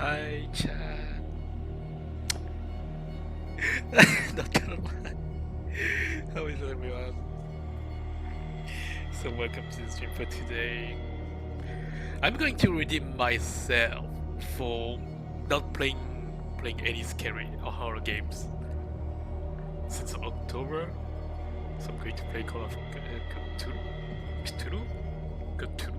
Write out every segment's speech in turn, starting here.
Hi, chat. Not gonna lie. How is everyone? So welcome to the stream for today. I'm going to redeem myself for not playing any scary or horror games since October. So I'm going to play Call of Cthulhu. Cthulhu.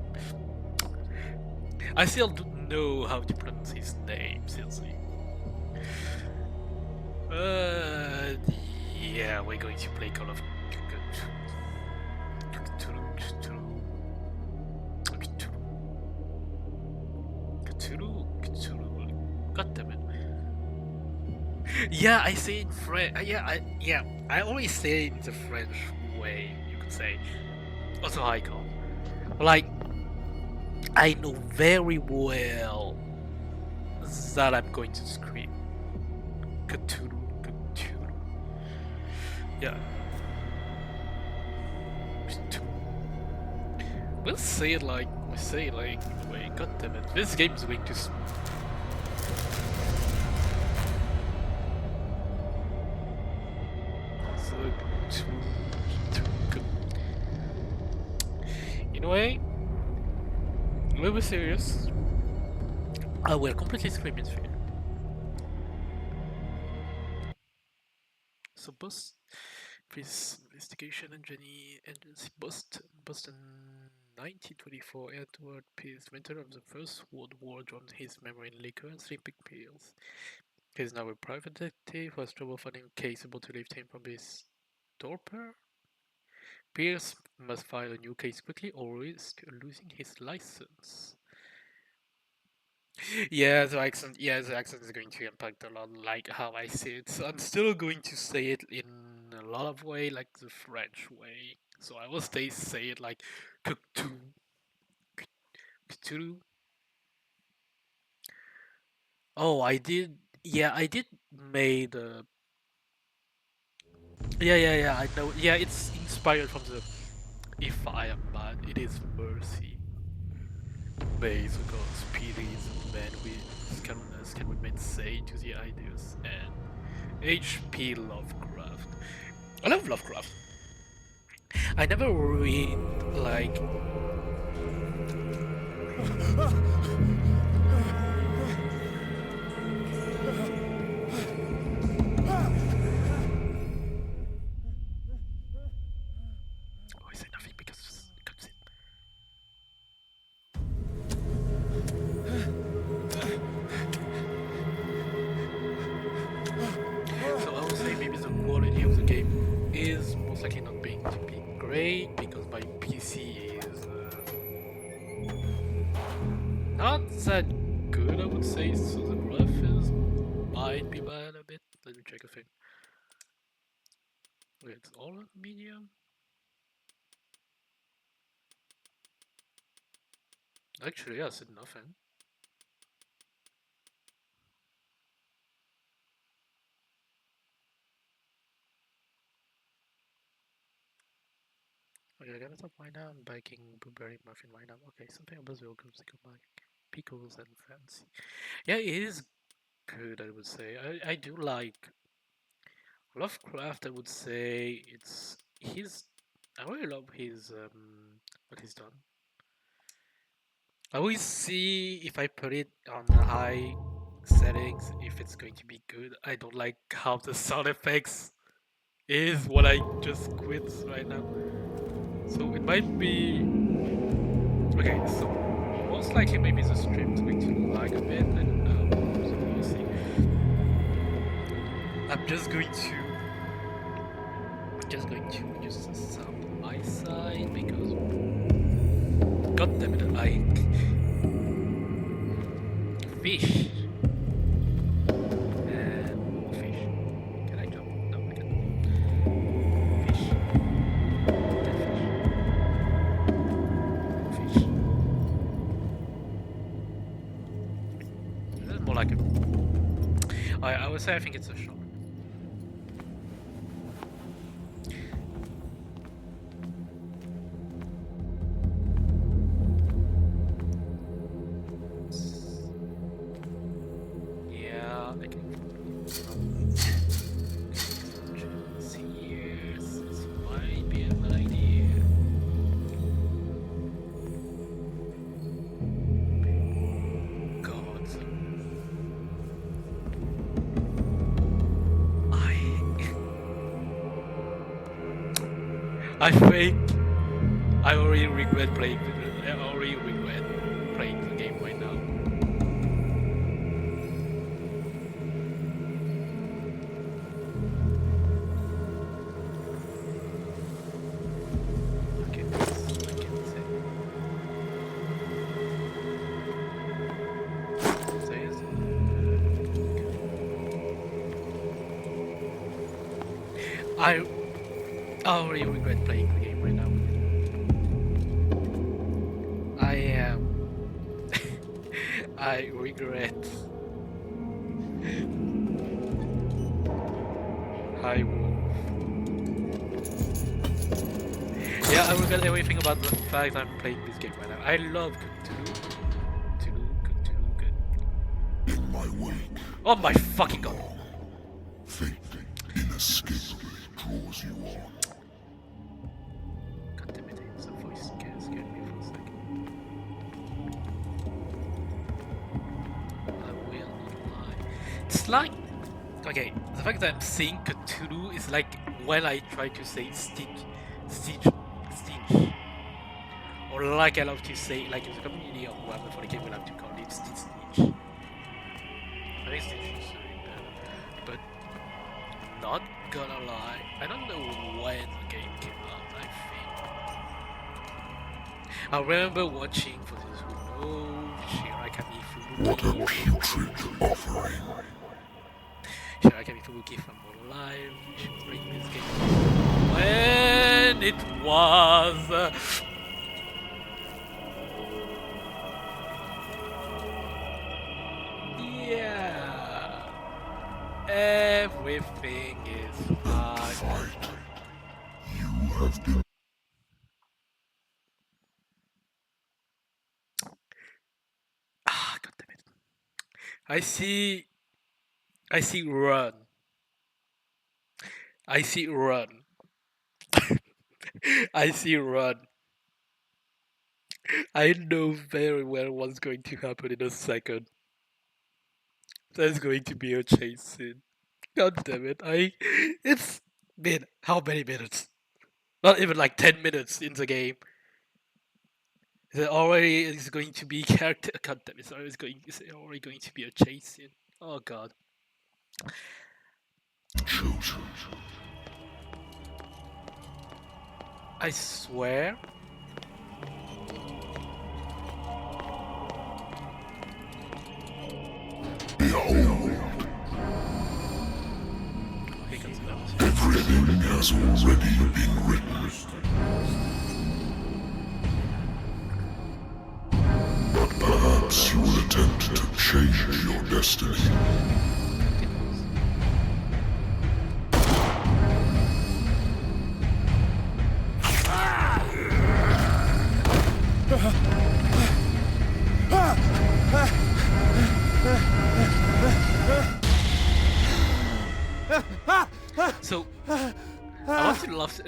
I still don't know how to pronounce his name, seriously. Yeah, we're going to play Call of Cthulhu. God damn it. Yeah, I say in French. I always say it in the French way, you could say. Also, I call. Like, I know very well that I'm going to scream. Cthulhu. Yeah. We'll say it like in a way. God damn it. This game is going to. In a way, we'll be serious. I will completely scream in fear. So, this investigation agency Boston 1924, Edward Pease, inventor of the First World War, drowned his memory in liquor and sleeping pills. He is now a private detective who has trouble finding a case able to lift him from his torpor. Pierce must file a new case quickly or risk losing his license. Yeah, the accent is going to impact a lot, like how I say it. So I'm still going to say it in a lot of way, like the French way. So I will say it like Cthulhu. Cthulhu. Oh, I did. Yeah, I did made. Yeah. I know. Yeah, it's inspired from the. If I am bad, it is mercy. May the gods pity the man with carelessness can remain sane to the ideas and H.P. Lovecraft. I love Lovecraft. I never read like. Oh, I say nothing because it comes in. So I would say maybe the quality of the game is most likely not being to be great because my PC is not that good. I would say so. The graphics might be bad a bit. Let me check a thing. Wait, it's all on medium. Actually, I said nothing. Okay, I gotta stop right now. I'm baking blueberry muffin right now. Okay, something about the organs like pickles and fancy. Yeah, it is good. I would say. I do like Lovecraft. I would say it's his. I really love his what he's done. I always see if I put it on high settings if it's going to be good. I don't like how the sound effects is what I just quit right now. So it might be okay. So most likely maybe the stream is going to lag a bit. I don't know. So we'll see. I'm just going to use the sound on my side because god damn it, I fish and more fish. Can I jump? No, I can't. Fish. Dead fish. Fish. This is more like a. I would say I think it's a shark. I think I already regret playing. I already regret playing the game right now. Okay, I can say. Says. I already regret playing the game right now. I am. I regret. I will. Yeah, I regret everything about the fact I'm playing this game right now. I love Cthulhu. In my wake. Oh my fucking god! Fate inescapably draws you on. God damn it, the voice scared me for a second. I will not lie. It's like... Okay, the fact that I'm saying Cthulhu is like when I try to say Stitch. Or like I love to say, like in the community or whoever for the game, we love to call it Stitch. I think Stitch is really better. But not gonna lie, I don't know when the game came out, I think. I remember watching, for those who know, Shirakami Fubuki. What a putrid offering. Shirakami Fubuki from Alive, you should bring this game. When it was... yeah... Everything is fine. Fight. You have been... Ah, god damn it. I see run. I see run. I see run. I know very well what's going to happen in a second. There's going to be a chase scene. God damn it. It's been how many minutes? Not even like 10 minutes in the game. There already is going to be character. God damn it. It's already going to be a chase scene. Oh god. chosen. I swear. Behold, Okay, consider this. everything has already been written. But perhaps you will attempt to change your destiny.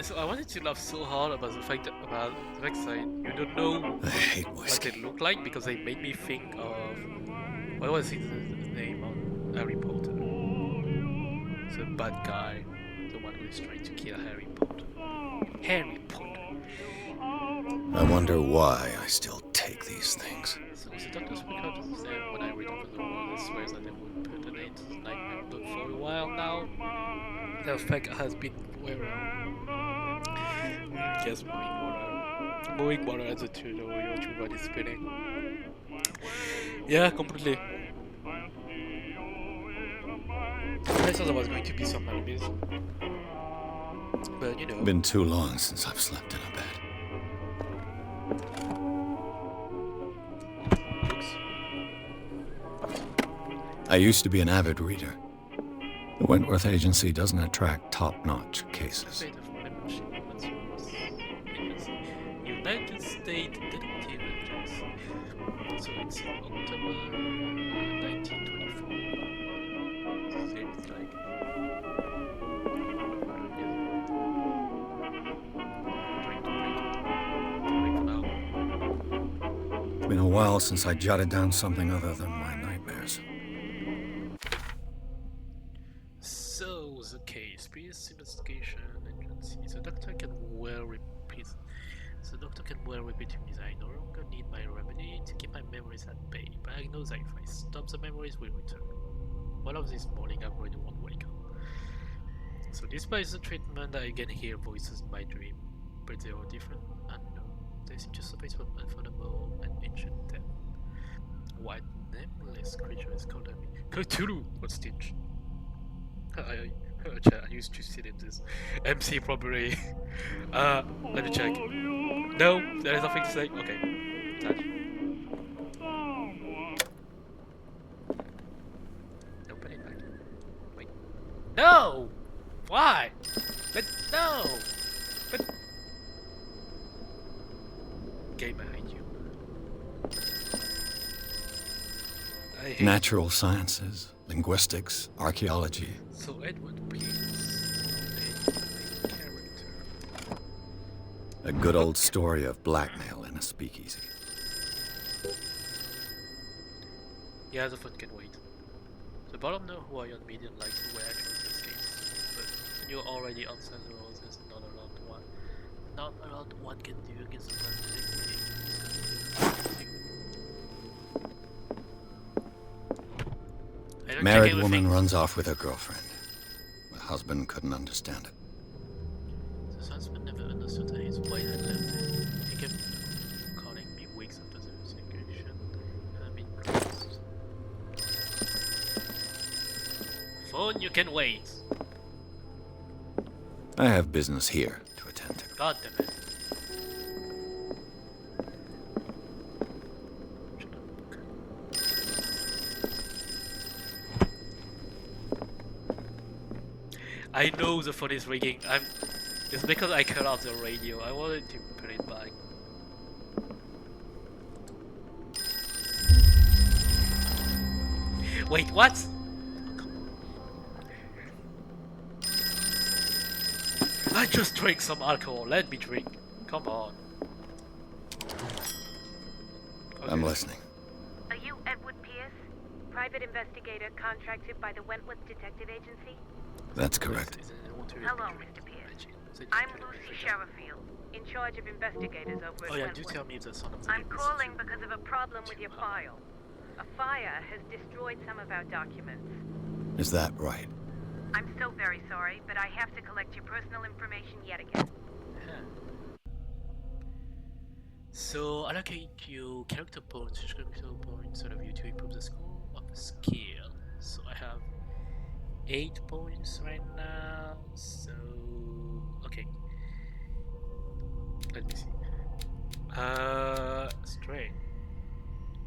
So I wanted to laugh so hard about the fact that you don't know I hate what whiskey. they look like because they made me think of what was his name on Harry Potter? The bad guy, the one who is trying to kill Harry Potter. Harry Potter. I wonder why I still take these things. So the doctor's record is there when I read over the wall. It swears that they would permanent nightmare book for a while now. The fact has been around. Guess moving water as a tool over your true body spinning. Yeah, completely. I thought there was going to be some enemies. But you know. Been too long since I've slept in a bed. I used to be an avid reader. The Wentworth Agency doesn't attract top-notch cases. Fate of membership United States Detective Agency. So it's October 1924. Seems like. It's been a while since I jotted down something other than my nightmares. So the case, police investigation agency. The doctor can well report well repeating this. I no longer need my remedy to keep my memories at bay, but I know that if I stop, the memories will return. One of this morning, I really won't wake up. So despite the treatment, I can hear voices in my dream, but they are different and unknown. They seem to surface from unfathomable and ancient depth. What nameless creature is called at me? THULHU! What stitch? I used to sit in this MC probably. Let me check. No, there is nothing to say. Okay. Touch. Open it back. Wait. No! Why? But no! But... Game behind you. I hate Natural sciences, linguistics, archaeology. So Edward Pierce, the main character. A good old story of blackmail in a speakeasy. Yeah, the fun can wait. The bottom know who I on medium likes who were actual escapes, but you're already outside the rules. There's not a lot one can do against the plan. Married woman runs off with her girlfriend. The husband couldn't understand it. The husband never understood that his wife had left him. He kept calling me weeks after the investigation, and I've been closed. Phone, you can wait. I have business here to attend to. God damn it. I know the phone is ringing. It's because I cut off the radio. I wanted to put it back. Wait, what? Oh, come on. I just drank some alcohol. Let me drink. Come on. Okay. I'm listening. Are you Edward Pierce, private investigator contracted by the Wentworth Detective Agency? That's correct. Hello, Mr. Pierce. I'm Lucy Sherifield, in charge of investigators over at Wentworth. Do Wentworth. tell me the son of the I'm calling because of a problem with your file. A fire has destroyed some of our documents. Is that right? I'm so very sorry, but I have to collect your personal information yet again. So allocate your character points, out of you to improve the score of the skill. So I have 8 points right now. So okay. Let me see. Strength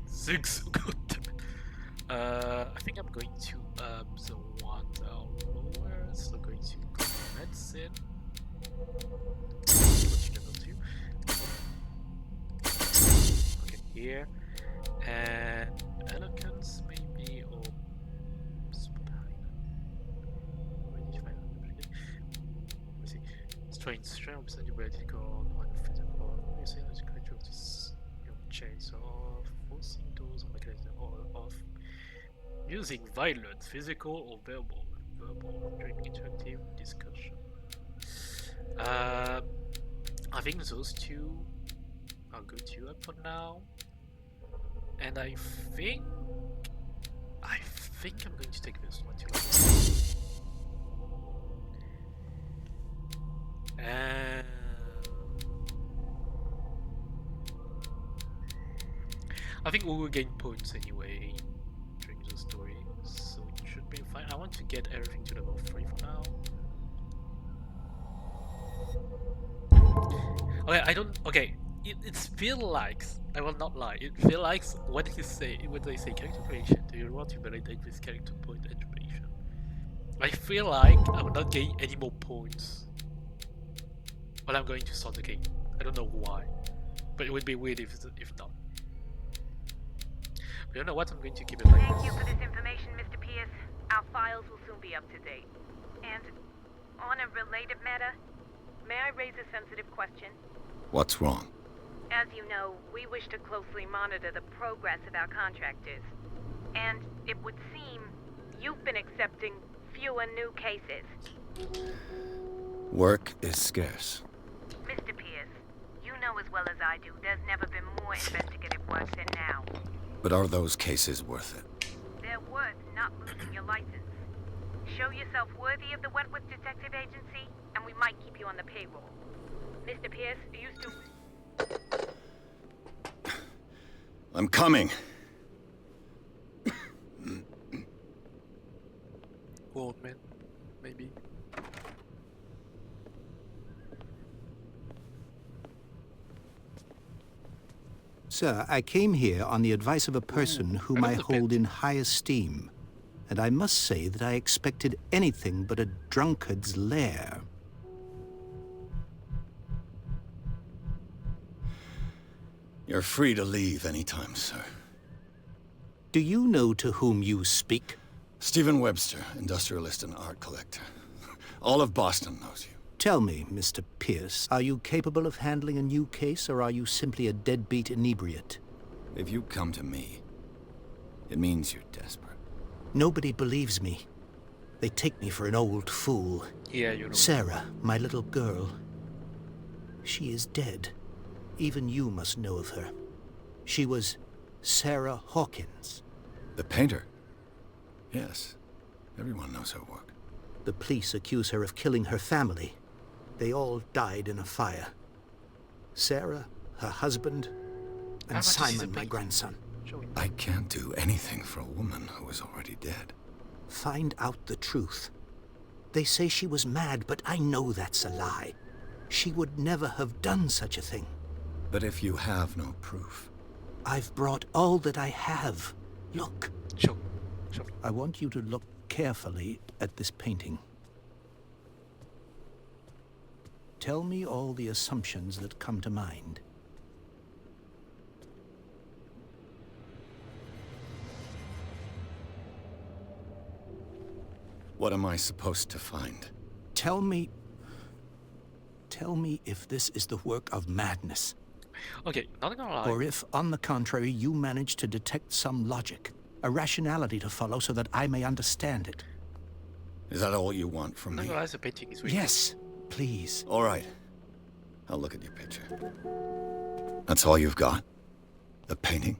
6. God damn it. I think I'm going to up the one down lower. So going to go medicine. What you can do. Okay, here. And eloquence maybe, or strength, percent ability to go on one physical. You say there's a creature of this chase or forcing doors or mechanism or of using violence, physical or verbal during interactive discussion. I think those two are good to up for now. And I think I'm going to take this one too. And I think we will gain points anyway during the story, so it should be fine. I want to get everything to level 3 for now. Okay, I don't. Okay, it feels like, I will not lie. It feels like when they say character creation, do you want to validate this character point information? I feel like I will not gain any more points. But I'm going to start the game. I don't know why, but it would be weird if not. But you know what? I'm going to keep it like Thank this. you for this information, Mr. Pierce. Our files will soon be up to date. And on a related matter, may I raise a sensitive question? What's wrong? As you know, we wish to closely monitor the progress of our contractors. And it would seem you've been accepting fewer new cases. Work is scarce. Mr. Pierce, you know as well as I do, there's never been more investigative work than now. But are those cases worth it? They're worth not losing your license. Show yourself worthy of the Wentworth Detective Agency, and we might keep you on the payroll. Mr. Pierce, are you still... I'm coming. Old man, maybe. Sir, I came here on the advice of a person whom I hold in high esteem, and I must say that I expected anything but a drunkard's lair. You're free to leave anytime, sir. Do you know to whom you speak? Stephen Webster, industrialist and art collector. All of Boston knows you. Tell me, Mr. Pierce, are you capable of handling a new case, or are you simply a deadbeat inebriate? If you come to me, it means you're desperate. Nobody believes me. They take me for an old fool. Yeah, you know. Sarah, my little girl. She is dead. Even you must know of her. She was Sarah Hawkins. The painter? Yes. Everyone knows her work. The police accuse her of killing her family. They all died in a fire. Sarah, her husband, and Simon, my grandson. I can't do anything for a woman who is already dead. Find out the truth. They say she was mad, but I know that's a lie. She would never have done such a thing. But if you have no proof... I've brought all that I have. Look. Sure. I want you to look carefully at this painting. Tell me all the assumptions that come to mind. What am I supposed to find? Tell me if this is the work of madness. Okay, not gonna lie. Or if, on the contrary, you manage to detect some logic, a rationality to follow so that I may understand it. Is that all you want from Not me? gonna lie, the painting is really... Yes, please. All right. I'll look at your picture. That's all you've got? The painting?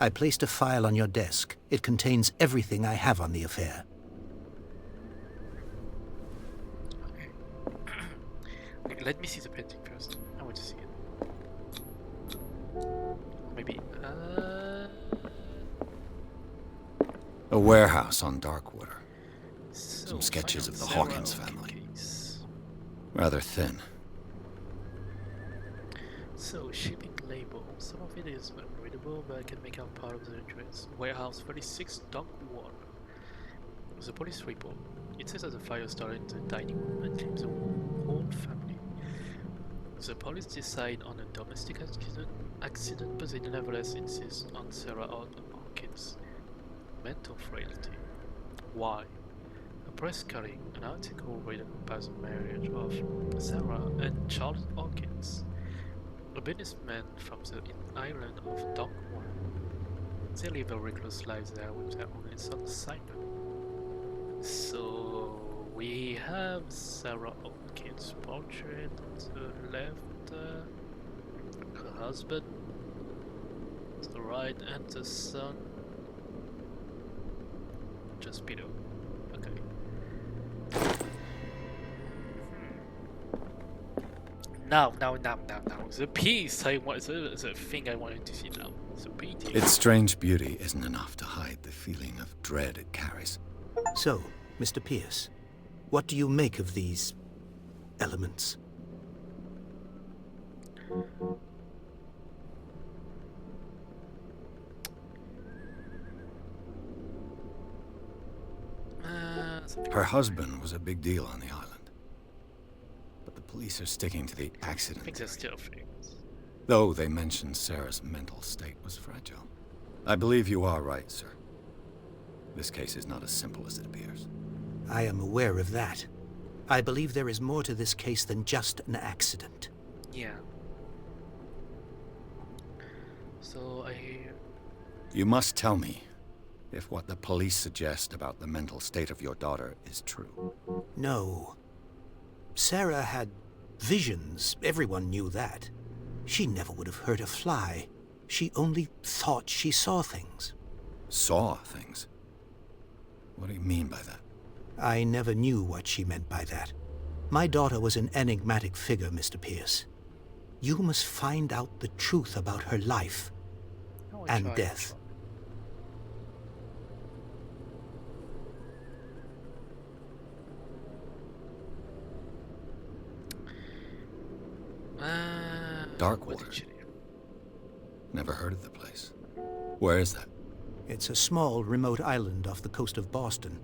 I placed a file on your desk. It contains everything I have on the affair. Okay, let me see the painting first. I want to see it. Maybe, A warehouse on Darkwater. So, Some sketches of the Sarah Hawkins Hawkins family. case. Rather thin. So, shipping label. Some of it is unreadable, but I can make out part of the address. Warehouse 36, Dock 1. The police report. It says that the fire started in the dining room and claims the whole family. The police decide on a domestic accident, but they nevertheless insist on Sarah Hawkins' mental frailty. Why? A press cutting, an article written about the marriage of Sarah and Charles Hawkins, a businessman from the island of Dockwell. They live a recluse life there with their only son Simon. So we have Sarah Hawkins' portrait on the left, her husband, to the right, and the son. Just below. Okay. Now. The piece I want, the thing I wanted to see now. The painting. Its strange beauty isn't enough to hide the feeling of dread it carries. So, Mr. Pierce, what do you make of these elements? Her husband was a big deal on the island. But the police are sticking to the accident. Things are still things. Though they mentioned Sarah's mental state was fragile. I believe you are right, sir. This case is not as simple as it appears. I am aware of that. I believe there is more to this case than just an accident. Yeah. So You must tell me if what the police suggest about the mental state of your daughter is true. No. Sarah had visions. Everyone knew that. She never would have hurt a fly. She only thought she saw things. Saw things? What do you mean by that? I never knew what she meant by that. My daughter was an enigmatic figure, Mr. Pierce. You must find out the truth about her life No, and death. Darkwater. Never heard of the place. Where is that? It's a small, remote island off the coast of Boston.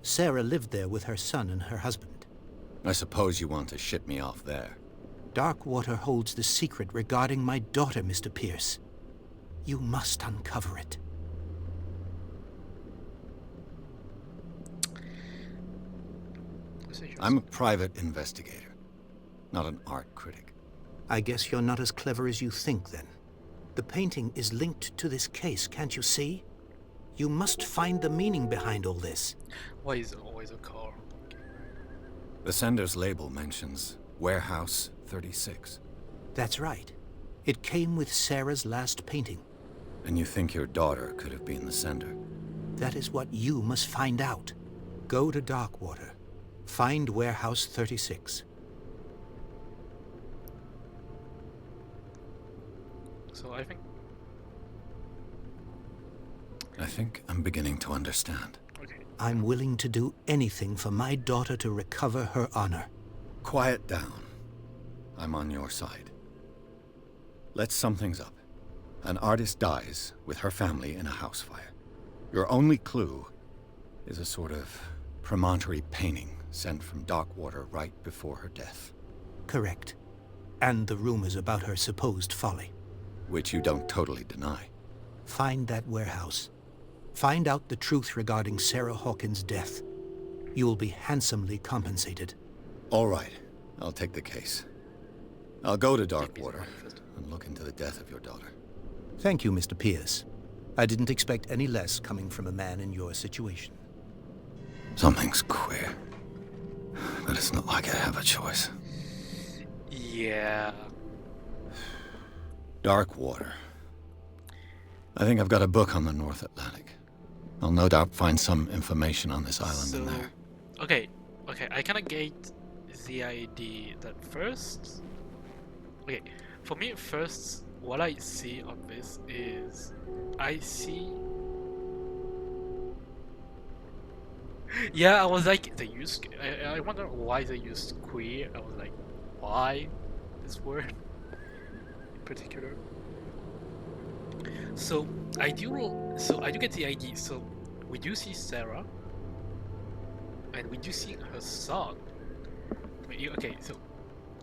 Sarah lived there with her son and her husband. I suppose you want to ship me off there. Darkwater holds the secret regarding my daughter, Mr. Pierce. You must uncover it. I'm a private investigator, not an art critic. I guess you're not as clever as you think, then. The painting is linked to this case, can't you see? You must find the meaning behind all this. Why is it always a car? The sender's label mentions Warehouse 36. That's right. It came with Sarah's last painting. And you think your daughter could have been the sender? That is what you must find out. Go to Darkwater. Find Warehouse 36. So I think I'm beginning to understand. okay. I'm willing to do anything for my daughter to recover her honor. Quiet down. I'm on your side. Let's sum things up. An artist dies with her family in a house fire. Your only clue is a sort of promontory painting sent from Darkwater right before her death. Correct. And the rumors about her supposed folly. Which you don't totally deny. Find that warehouse. Find out the truth regarding Sarah Hawkins' death. You will be handsomely compensated. All right, I'll take the case. I'll go to Darkwater and look into the death of your daughter. Thank you, Mr. Pierce. I didn't expect any less coming from a man in your situation. Something's queer. But it's not like I have a choice. Yeah. Darkwater. I think I've got a book on the North Atlantic. I'll no doubt find some information on this island in there. Okay, I kinda get the idea that first... Okay, for me first, what I see on this is... I see... Yeah, I was like, they used... I wonder why they used queer. I was like, why this word in particular? So I do get the idea. So we do see Sarah, and we do see her son. Okay, so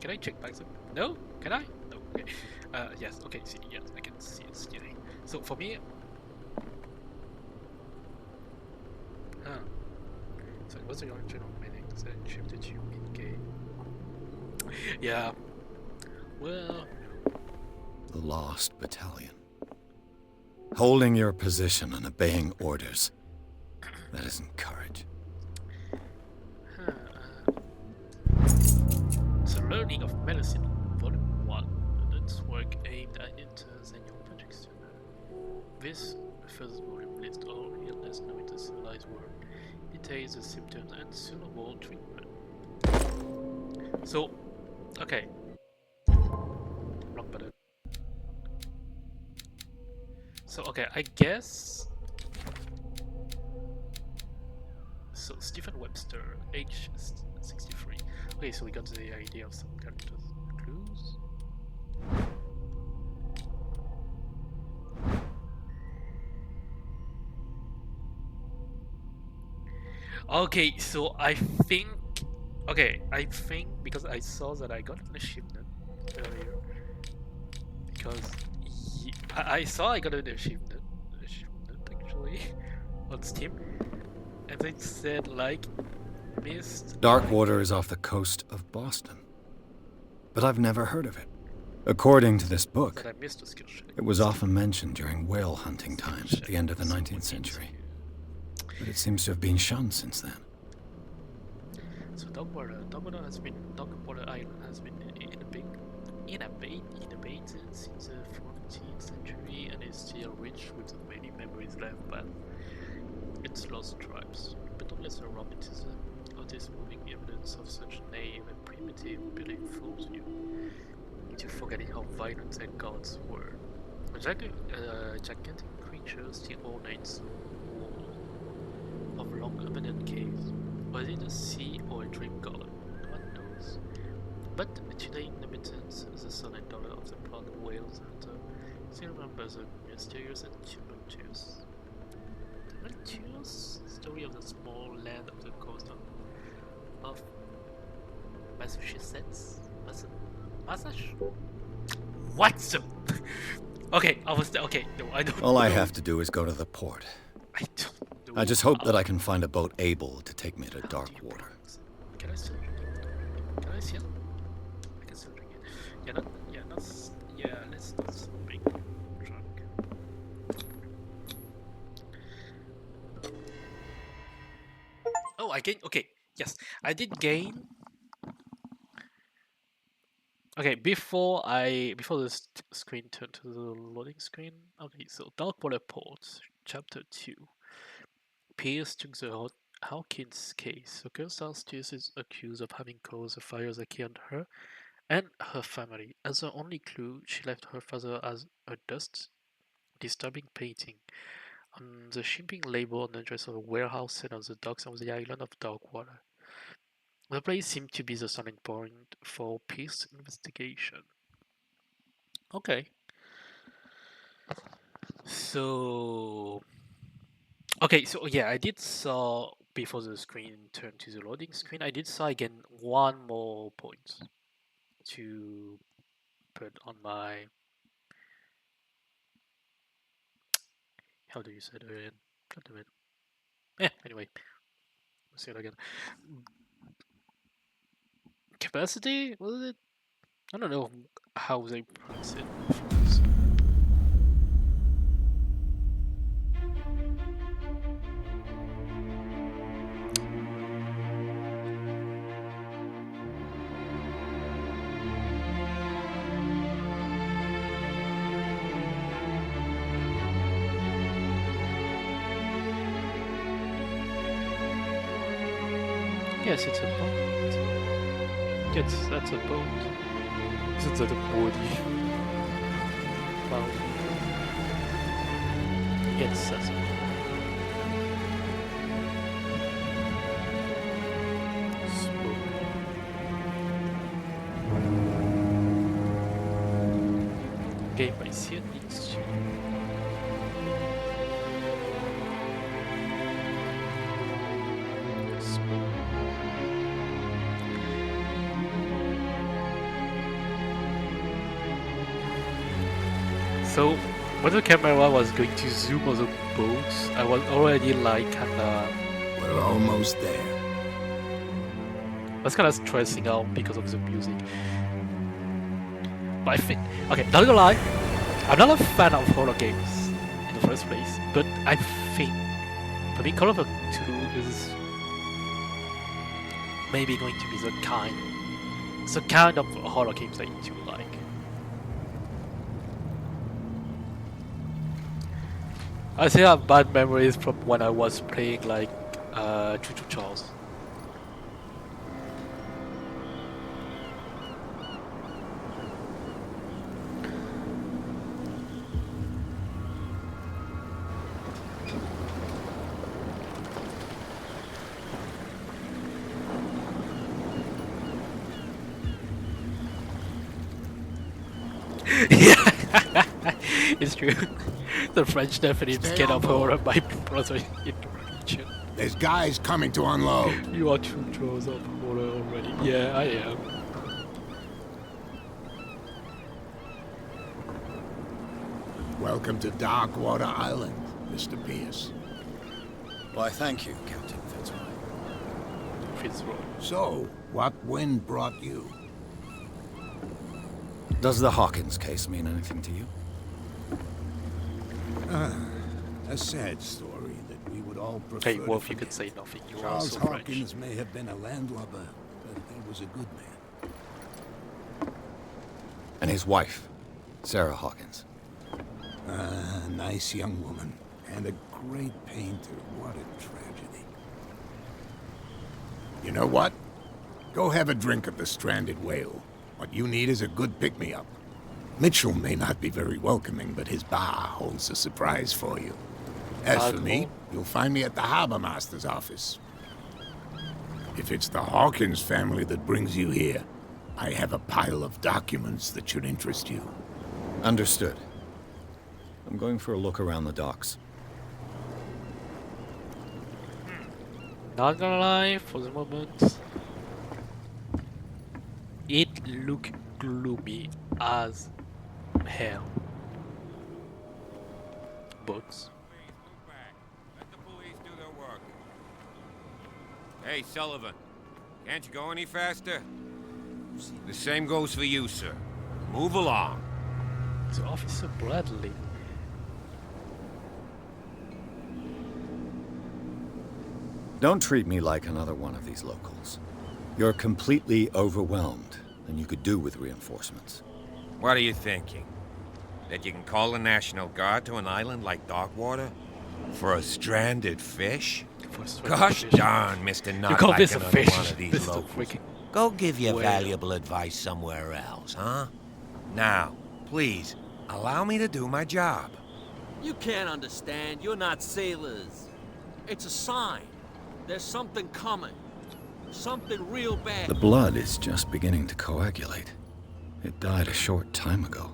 can I check back? No, can I? No. Okay. Yes. Okay. See, yes, I can see it still. So for me, so it was the original meaning that shifted to in-game. Yeah. Well. The Lost Battalion. Holding your position and obeying orders. That isn't courage. So learning of medicine, volume 1. That's work aimed at interns and your projects. This first volume lists all illness known to civilized world, details the symptoms and suitable treatment. So, okay. Wrong button. So, okay, I guess... So, Stephen Webster, age 63. Okay, so we got the idea of some characters. Clues? Okay, so I think... Okay, I think because I saw that I got an achievement earlier. Because I saw I got an achievement actually on Steam, and it said like missed. Darkwater is off the coast of Boston, but I've never heard of it. According to this book, That I missed a skill check. it was often mentioned during whale hunting times at the end of the 19th century, but it seems to have been shunned since then. So Darkwater Island has been in a big inhabited since the 14th century and is still rich with many memories left by its lost tribes. But unless the romanticism of this moving evidence of such naive and primitive belief fools you into forgetting how violent their gods were. A gigantic creature still ornates the wall of long abandoned caves. Was it a sea or a dream golem? No one knows. But today inhabitants, the son and daughter of the proud whales hunter, still remember the mysterious and tumultuous story of the small land of the coast of Massachusetts. What's the? Okay, I was okay. No, I don't. All I have to do is go to the port. I don't know. I just hope that I can find a boat able to take me to dark water. Can I still drink it? Can I still? I can still drink it. Yeah, not. Yeah, not. Yeah, let's not make drunk. Oh, I gained. Okay, yes, I did gain. Okay, before the screen turned to the loading screen. Okay, so Darkwater Port, Chapter 2. Pierce took the Hawkins case. Circumstances is accused of having caused the fires that killed her and her family. As the only clue, she left her father as a dust disturbing painting on the shipping label on the dress of a warehouse set on the docks of the island of Darkwater. The place seemed to be the starting point for Pierce's investigation. Okay. So yeah, I did saw before the screen turned to the loading screen. I did saw again one more point to put on my. How do you say it again? God damn it. Yeah. Anyway, let's see it again. Capacity? Was it? I don't know how they pronounce it. Yes, it's a boat. Yes, that's a boat. Isn't that a body? Wow. Yes, that's a boat. Game I see it needs to. So when the camera was going to zoom on the boats, I was already like kinda. We're almost there. I was kinda stressing out because of the music. But I think, okay, not gonna lie, I'm not a fan of horror games in the first place, but I think for me Call of Duty 2 is maybe going to be the kind of horror games I do like. I still have bad memories from when I was playing like Choo Choo Charles. Yeah, it's true. The French definitely get up horror by brother in the region. There's guys coming to unload. You are two draws of horror already. Yeah, I am. Welcome to Darkwater Island, Mr. Pierce. Why, thank you, Captain Fitzroy. Fitzroy. So, what wind brought you? Does the Hawkins case mean anything to you? A sad story that we would all prefer. Hey, Wolf, you could say nothing. You are Charles so Hawkins may have been a landlubber, but he was a good man. And his wife, Sarah Hawkins. A nice young woman. And a great painter. What a tragedy. You know what? Go have a drink of the stranded whale. What you need is a good pick-me-up. Mitchell may not be very welcoming, but his bar holds a surprise for you. As for me, you'll find me at the harbor master's office. If it's the Hawkins family that brings you here, I have a pile of documents that should interest you. Understood. I'm going for a look around the docks. Not gonna lie, for the moment, it look gloomy as hell. But Let the police do their work. Hey, Sullivan, can't you go any faster? The same goes for you, sir. Move along. it's Officer Bradley. Don't treat me like another one of these locals. You're completely overwhelmed, and you could do with reinforcements. What are you thinking? That you can call the National Guard to an island like Darkwater? For a stranded fish? Gosh darn, Mr. You Not call like this a another fish? one of these This is a locals. freaking Go give your whale. valuable advice somewhere else, huh? Now, please, allow me to do my job. You can't understand. You're not sailors. It's a sign. There's something coming. Something real bad. The blood is just beginning to coagulate. It died a short time ago.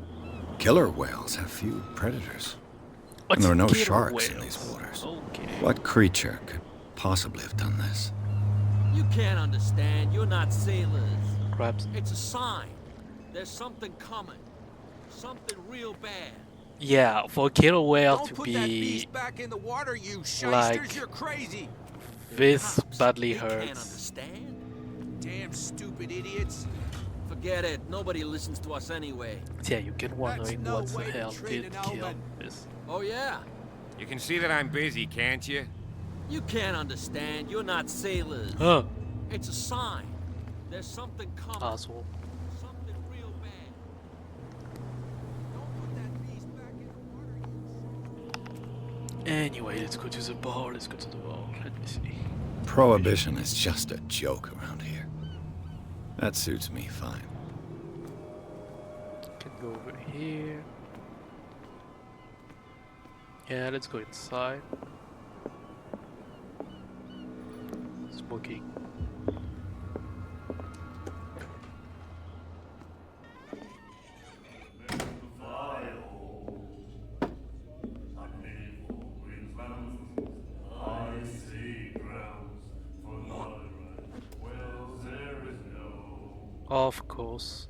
Killer whales have few predators. And there are no killer sharks in whales? these waters. Okay. What creature could possibly have done this? You can't understand. You're not sailors. Crabs. It's a sign. There's something coming. Something real bad. Yeah, for a killer whale Don't to put that be beast back in the water, you shysters! like- You're crazy! this Cops, badly they can't hurt. understand. Damn stupid idiots! Forget it. Nobody listens to us anyway. Yeah, you get wondering no what the way to hell treat did an kill omen. this. Oh, yeah? You can see that I'm busy, can't you? You can't understand. You're not sailors. Huh, It's a sign. There's something coming. asshole. Something real bad. Don't put that beast back in the water, you Anyway, let's go to the bar, let's go to the bar. Let me see. Prohibition is just a joke around here. That suits me fine. Can go over here. Yeah, let's go inside. Smoking. Of course,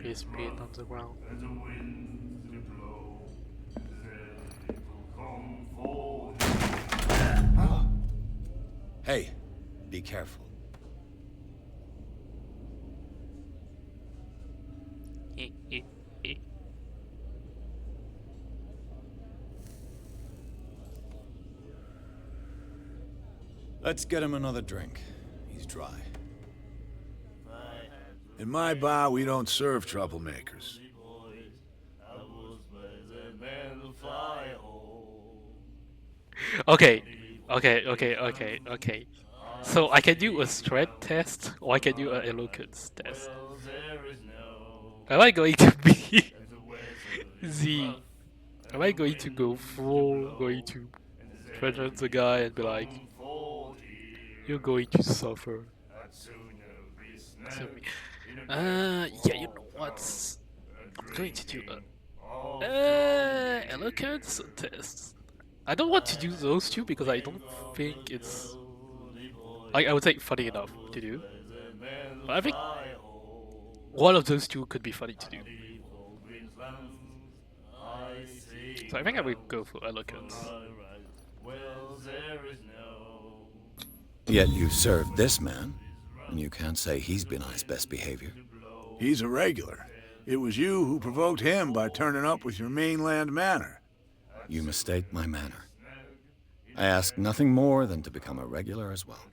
he's been on the ground. Hey, be careful. Let's get him another drink. He's dry. In my bar, we don't serve troublemakers. Okay, okay. So I can do a strength test, or I can do an eloquence test. Am I going to be the? Am I going to go full? Going to threaten the guy and be like, "You're going to suffer." So, yeah, you know what? I'm going to do a eloquence test. I don't want to do those two because I don't think it's. I would say funny enough to do. But I think one of those two could be funny to do. So I think I will go for eloquence. Yet you served this man, and you can't say he's been on his best behavior. He's a regular. It was you who provoked him by turning up with your mainland manner. You mistake my manner. I ask nothing more than to become a regular as well,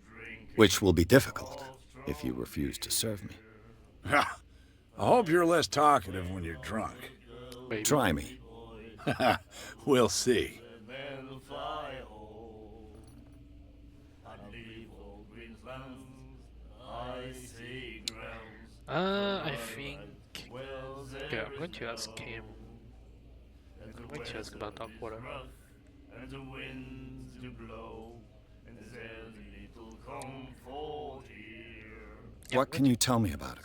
which will be difficult if you refuse to serve me. Ha! I hope you're less talkative when you're drunk. Maybe. Try me. We'll see. I think. Yeah, I'm going to ask him. I'm going to ask about Darkwater. Yeah, What can you tell me about her?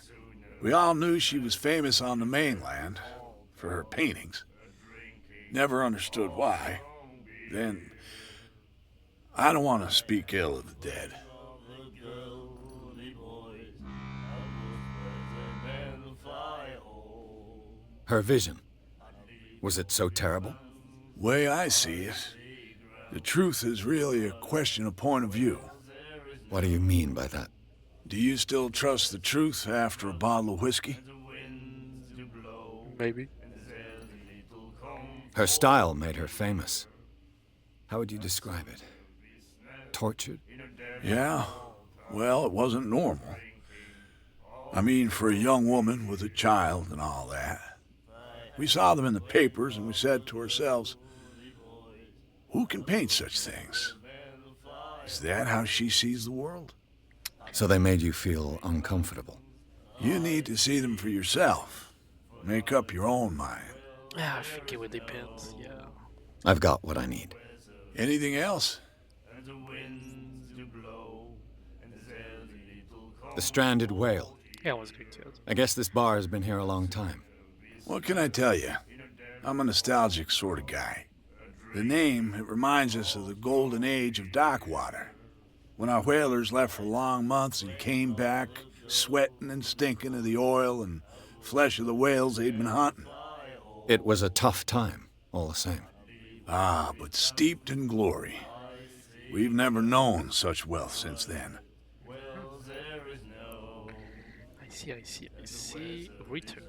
We all knew she was famous on the mainland for her paintings. Never understood why. Then, I don't want to speak ill of the dead. Her vision. Was it so terrible? Way I see it, the truth is really a question of point of view. What do you mean by that? Do you still trust the truth after a bottle of whiskey? Maybe. Her style made her famous. How would you describe it? Tortured? Yeah. Well, it wasn't normal. I mean, for a young woman with a child and all that. We saw them in the papers and we said to ourselves, who can paint such things? Is that how she sees the world? So they made you feel uncomfortable. You need to see them for yourself. Make up your own mind. Yeah, I think it would depend, yeah. I've got what I need. Anything else? The stranded whale. Yeah, I was going to ask. I guess this bar has been here a long time. What can I tell you? I'm a nostalgic sort of guy. The name, it reminds us of the golden age of dockwater. When our whalers left for long months and came back, sweating and stinking of the oil and flesh of the whales they'd been hunting. It was a tough time, all the same. Ah, but steeped in glory. We've never known such wealth since then. I see. Return.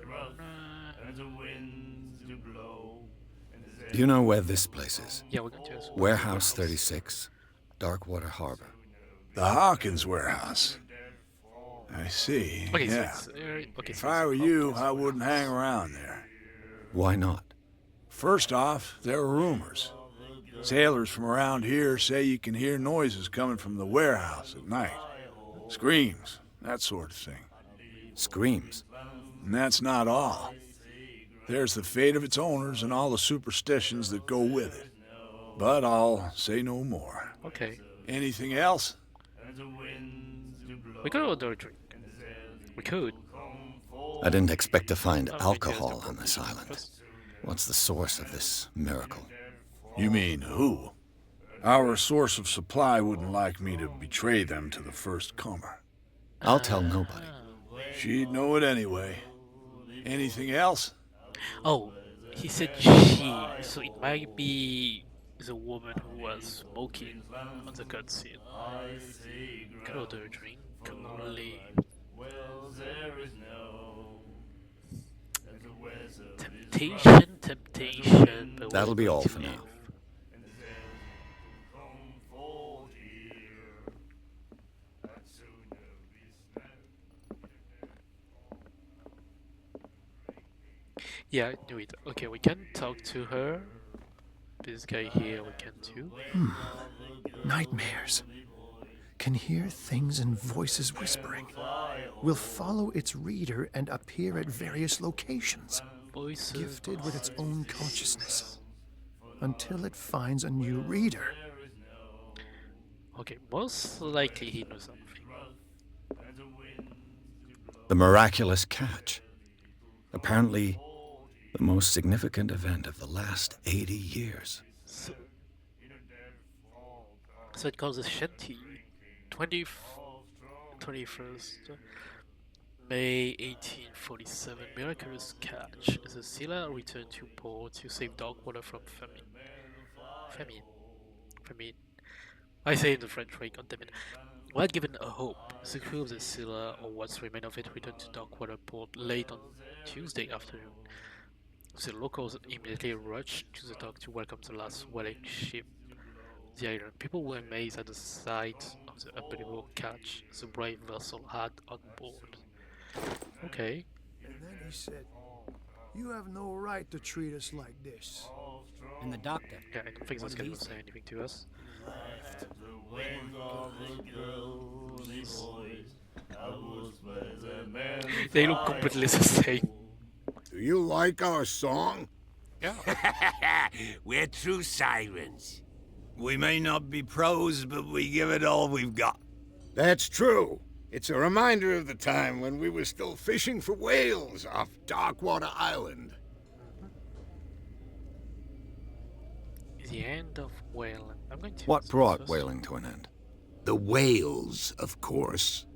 Do you know where this place is? Yeah, we're going to ask. Warehouse 36, Darkwater Harbor. The Hawkins warehouse. I see, Okay, yeah. so it's, okay, If so I it's were you, Hawkins I wouldn't warehouse. hang around there. Why not? First off, there are rumors. Sailors from around here say you can hear noises coming from the warehouse at night. Screams, that sort of thing. Screams. And that's not all. There's the fate of its owners and all the superstitions that go with it. But I'll say no more. Okay. Anything else? We could order a drink. We could. I didn't expect to find I'm going to ask alcohol the on this proposition island. first. What's the source of this miracle? You mean who? Our source of supply wouldn't like me to betray them to the first comer. I'll tell nobody. She'd know it anyway. Anything else? Oh, he said she, so it might be the woman who was smoking on the cutscene. Could order a drink. Only temptation. But That'll we're be going all to for now. leave. Yeah, I knew it. Okay, we can talk to her. This guy here, we can too. Nightmares. Can hear things and voices whispering. Will follow its reader and appear at various locations, Voices. gifted with its own consciousness, until it finds a new reader. Okay, most likely he knows something. The miraculous catch. Apparently, the most significant event of the last 80 years. So it calls us Shanti. 21st May 1847. Miraculous catch. The Scylla returned to port to save Darkwater from famine. I say in the French way, goddammit. While given a hope, the crew of the Scylla, or what's remained of it, returned to Darkwater port late on Tuesday afternoon. The locals immediately rushed to the dock to welcome the last whaling ship. The island people were amazed at the sight of the unbelievable catch the brave vessel had on board. Okay. And then he said, "You have no right to treat us like this." And the doctor? Yeah, I don't think What this did guy he will say? say anything to us. They look completely the same. Do you like our song? Yeah. We're true sirens. We may not be pros, but we give it all we've got. That's true. It's a reminder of the time when we were still fishing for whales off Darkwater Island. The end of whaling. I'm going to. What brought whaling to an end? The whales, of course.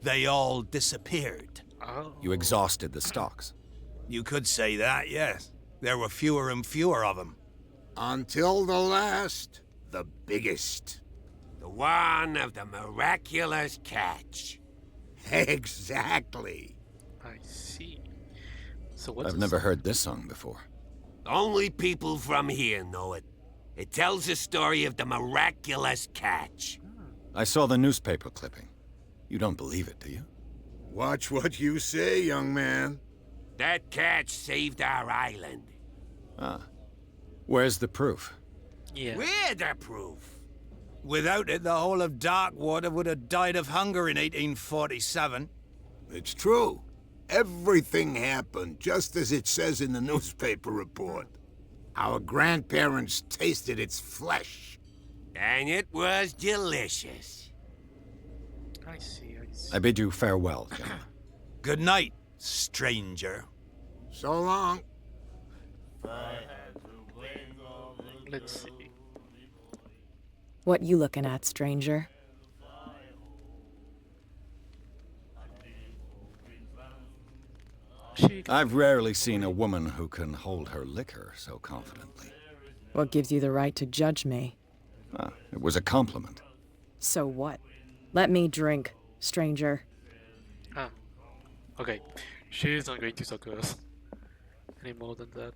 They all disappeared. Oh. You exhausted the stocks. You could say that, yes. There were fewer and fewer of them. Until the last, the biggest. The one of the miraculous catch. Exactly. I see. So what's I've never heard this song before. Only people from here know it. It tells the story of the miraculous catch. I saw the newspaper clipping. You don't believe it, do you? Watch what you say, young man. That catch saved our island. Ah. Where's the proof? Yeah. We're the proof. Without it, the whole of Darkwater would have died of hunger in 1847. It's true. Everything happened just as it says in the newspaper report. Our grandparents tasted its flesh. And it was delicious. I see, I see. I bid you farewell, gentlemen. Good night, stranger. So long. Let's see. What you looking at, stranger? I've rarely seen a woman who can hold her liquor so confidently. What gives you the right to judge me? Ah, it was a compliment. So what? Let me drink, stranger. Ah. Okay. She's not going to suck us. Any more than that.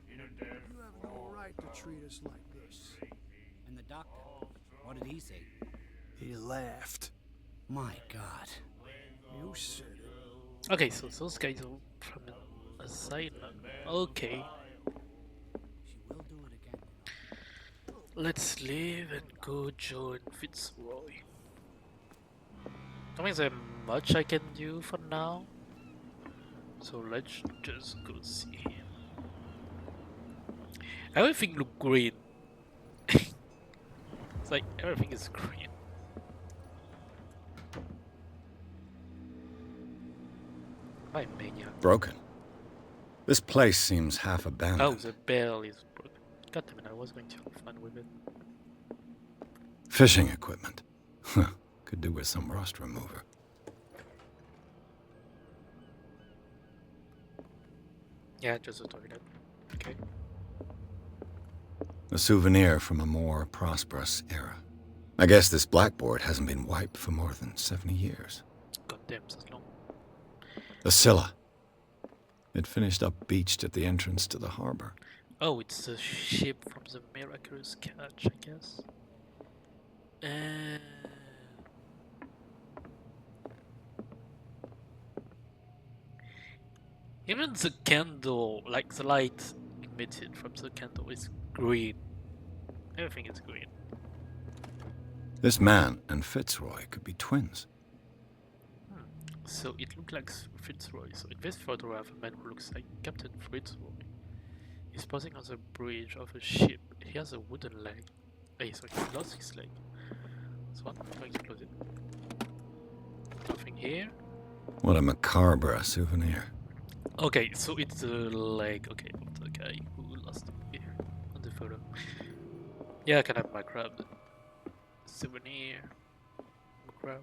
You have no right to treat us like this. And the doctor? What did he say? He laughed. My God. You said it. Okay, so those guys are from an asylum. Okay. She will do it again. Let's leave and go join Fitzroy. Don't think there's much I can do for now. So let's just go see him. Everything look green. It's like everything is green. My maniac. Broken. This place seems half Oh, abandoned. the bell is broken. God damn it, I was going to have fun with it. Fishing equipment. Could do with some rust remover. Yeah, just a toilet. Okay. A souvenir from a more prosperous era. I guess this blackboard hasn't been wiped for more than 70 years. God damn, that's long. The Scylla. It finished up beached at the entrance to the harbor. Oh, it's the ship from the miraculous catch, I guess. Even the candle, like the light emitted from the candle, is green. Everything is green. This man and Fitzroy could be twins. So it looks like Fitzroy. So in this photograph, a man who looks like Captain Fitzroy is posing on the bridge of a ship. He has a wooden leg. Hey, so he lost his leg. So I'm going to close it. Nothing here. What a macabre souvenir. Okay, so it's the leg, okay, of the guy who lost it here on the photo. Yeah, I can have my crab. Souvenir. Crab.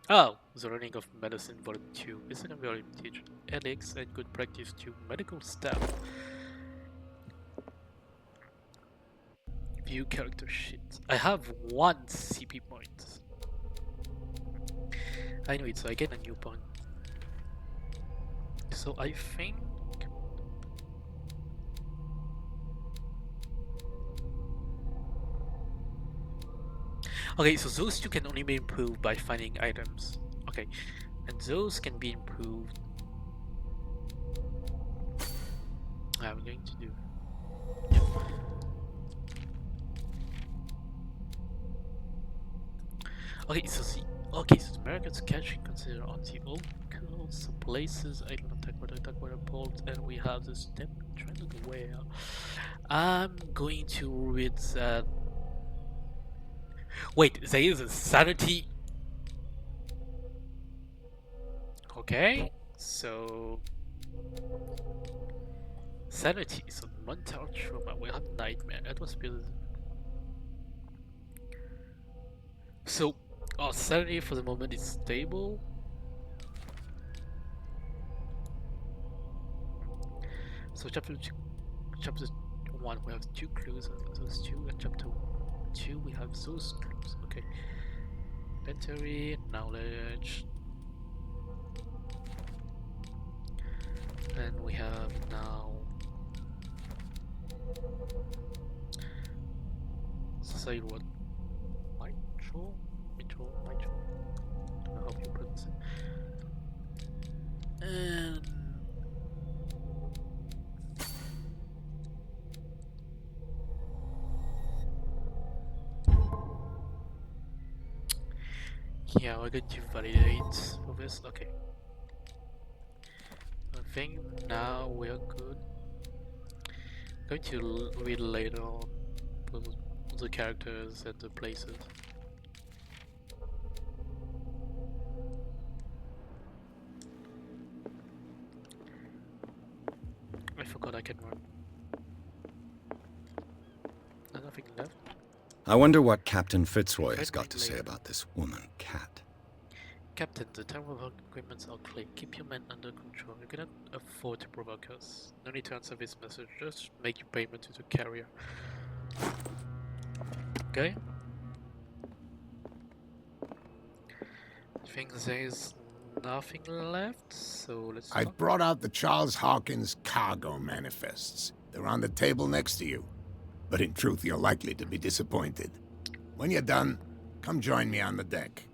Oh, the learning of medicine volume 2. This second volume teach ethics and good practice to medical staff. View character sheet. I have 1 CP point. I know it, so I get a new point. So I think okay, so those two can only be improved by finding items. Okay, And those can be improved. I'm going to do. Okay, so the Americans catching consider on the old coast, some places, island of Takwara port, and we have the step trend where I'm going to read that. Wait, there is a sanity. Okay, so sanity is a mental trauma. We have nightmare. That was built. So our sanity for the moment is stable. So chapter 1 we have 2 clues, and those 2, and chapter 2 we have those clues. Okay. Inventory, knowledge. And we have now society what? Mitro? I don't know how you pronounce it. And yeah, we're going to validate for this. Okay. I think now we're good. I'm going to read later on the characters and the places. I forgot I can run. There's nothing left. I wonder what Captain Fitzroy has got to say about this woman, Cat. Captain, the terms of agreements are clear. Keep your men under control. You cannot afford to provoke us. No need to answer this message. Just make your payment to the carrier. Okay? I think there's nothing left, so let's talk. I've brought out the Charles Hawkins cargo manifests. They're on the table next to you. But in truth, you're likely to be disappointed. When you're done, come join me on the deck.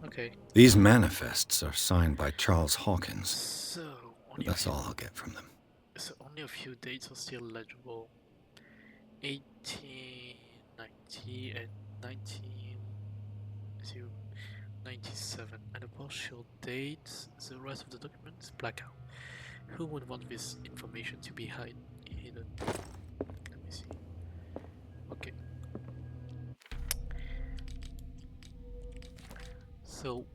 Okay. These manifests are signed by Charles Hawkins. So, that's all I'll get from them. So only a few dates are still legible. 1890 and 1997. And a partial date, the rest of the documents black out. Who would want this information to be hidden? Let me see. Okay. So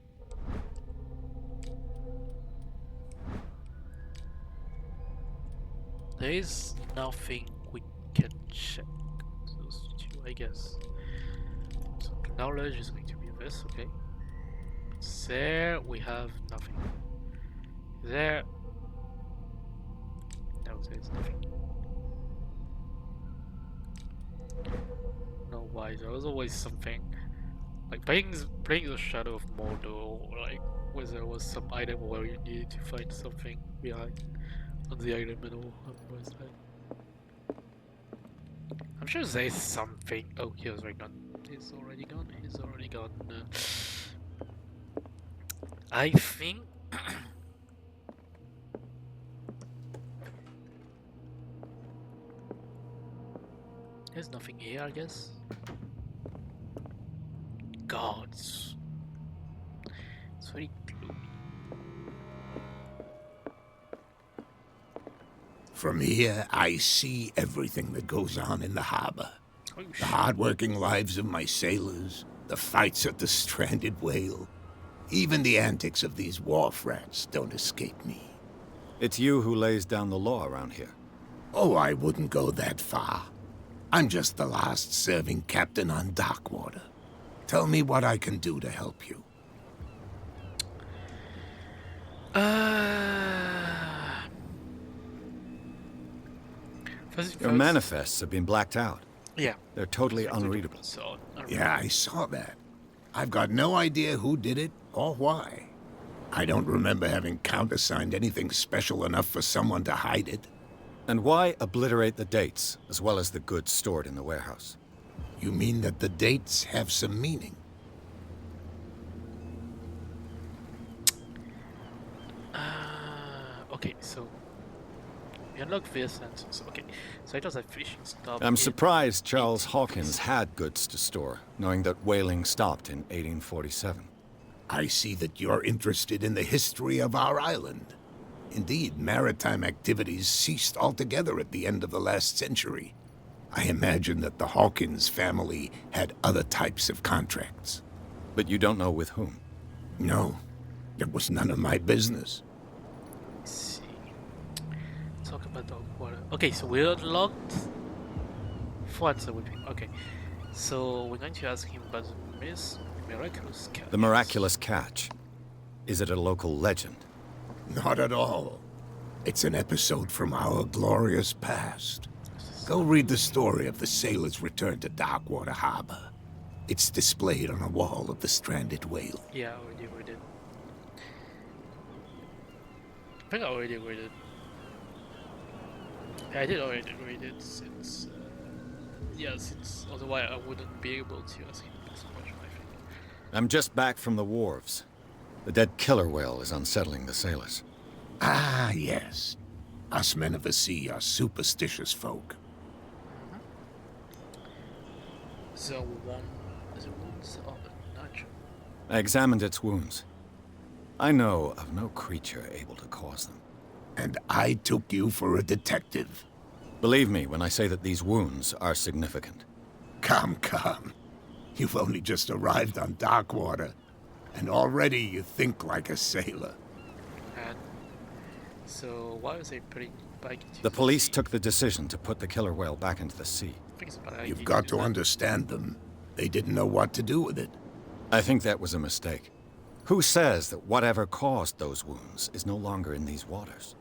there is nothing we can check. Those 2, I guess. So knowledge is going to be this, okay. There we have nothing. There. No, there's nothing. No, why? There was always something. Like playing the Shadow of Mordor, like where there was some item where you needed to find something behind on the item and all. I'm sure there's something. Oh, he was already gone. He's already gone. He's already gone. I think. There's nothing here, I guess. God, it's very gloomy. From here, I see everything that goes on in the harbor. The hard-working lives of my sailors, the fights at the stranded whale. Even the antics of these wharf rats don't escape me. It's you who lays down the law around here. Oh, I wouldn't go that far. I'm just the last serving captain on Darkwater. Tell me what I can do to help you. Your manifests have been blacked out. Yeah. They're totally unreadable. Yeah, I saw that. I've got no idea who did it or why. I don't remember having countersigned anything special enough for someone to hide it. And why obliterate the dates, as well as the goods stored in the warehouse? You mean that the dates have some meaning? okay, so we unlock this and so okay. So it was a fishing stop. I'm in surprised Charles 1847. Hawkins had goods to store, knowing that whaling stopped in 1847. I see that you're interested in the history of our island. Indeed, maritime activities ceased altogether at the end of the last century. I imagine that the Hawkins family had other types of contracts. But you don't know with whom? No, it was none of my business. Let's see. Talk about dog water. Okay, so we unlocked Fuanza with him. Okay, so we're going to ask him about the miraculous catch. The miraculous catch. Is it a local legend? Not at all. It's an episode from our glorious past. Go read the story of the sailor's return to Darkwater Harbor. It's displayed on a wall of the stranded whale. Yeah, I already read it. I think I already read it. Yeah, I did already read it since, yeah, since otherwise I wouldn't be able to ask him this question, I think. I'm just back from the wharves. The dead killer whale is unsettling the sailors. Ah, yes. Us men of the sea are superstitious folk. The wounds are unnatural. I examined its wounds. I know of no creature able to cause them. And I took you for a detective. Believe me when I say that these wounds are significant. Come, come. You've only just arrived on Darkwater, and already you think like a sailor. And so why was they putting back into The police took the decision to put the killer whale back into the sea. I think it's a bad idea You've got do to that. understand them. They didn't know what to do with it. I think that was a mistake. Who says that whatever caused those wounds is no longer in these waters?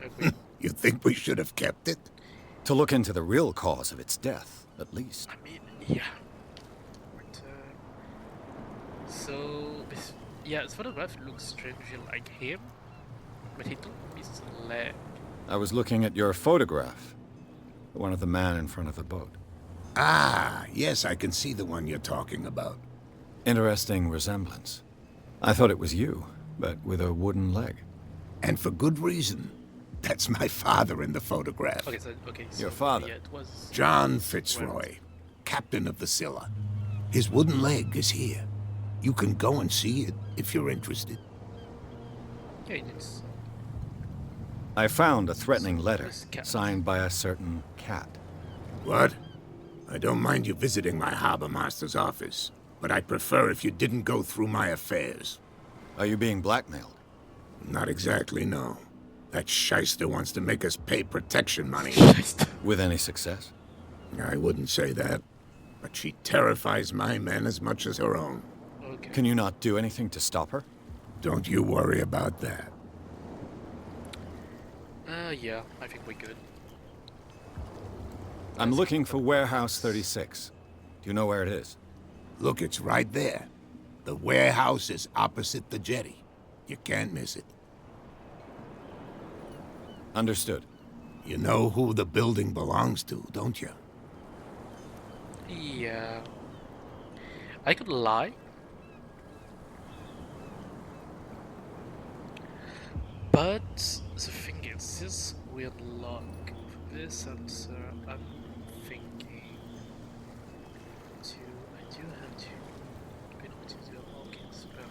Agreed. You think we should have kept it? To look into the real cause of its death, at least. I mean, yeah. But, so, this, yeah, this photograph looks strangely like him, but he don't miss a leg. I was looking at your photograph. The one of the man in front of the boat. Ah, yes, I can see the one you're talking about. Interesting resemblance. I thought it was you, but with a wooden leg. And for good reason. That's my father in the photograph. Okay, so Your father? Yeah, it was John Fitzroy, captain of the Scylla. His wooden leg is here. You can go and see it if you're interested. Yeah, it's I found a threatening letter This cat. signed by a certain cat. What? I don't mind you visiting my harbor master's office, but I'd prefer if you didn't go through my affairs. Are you being blackmailed? Not exactly, no. That shyster wants to make us pay protection money. With any success? I wouldn't say that, but she terrifies my men as much as her own. okay. Can you not do anything to stop her? Don't you worry about that. Yeah, I think we're good. I'm looking for Warehouse 36. Do you know where it is? Look, it's right there. The warehouse is opposite the jetty. You can't miss it. Understood. You know who the building belongs to, don't you? Yeah. I could lie. But the thing is, this we unlock this answer. I'm thinking I do have to be able to do Hawkins, but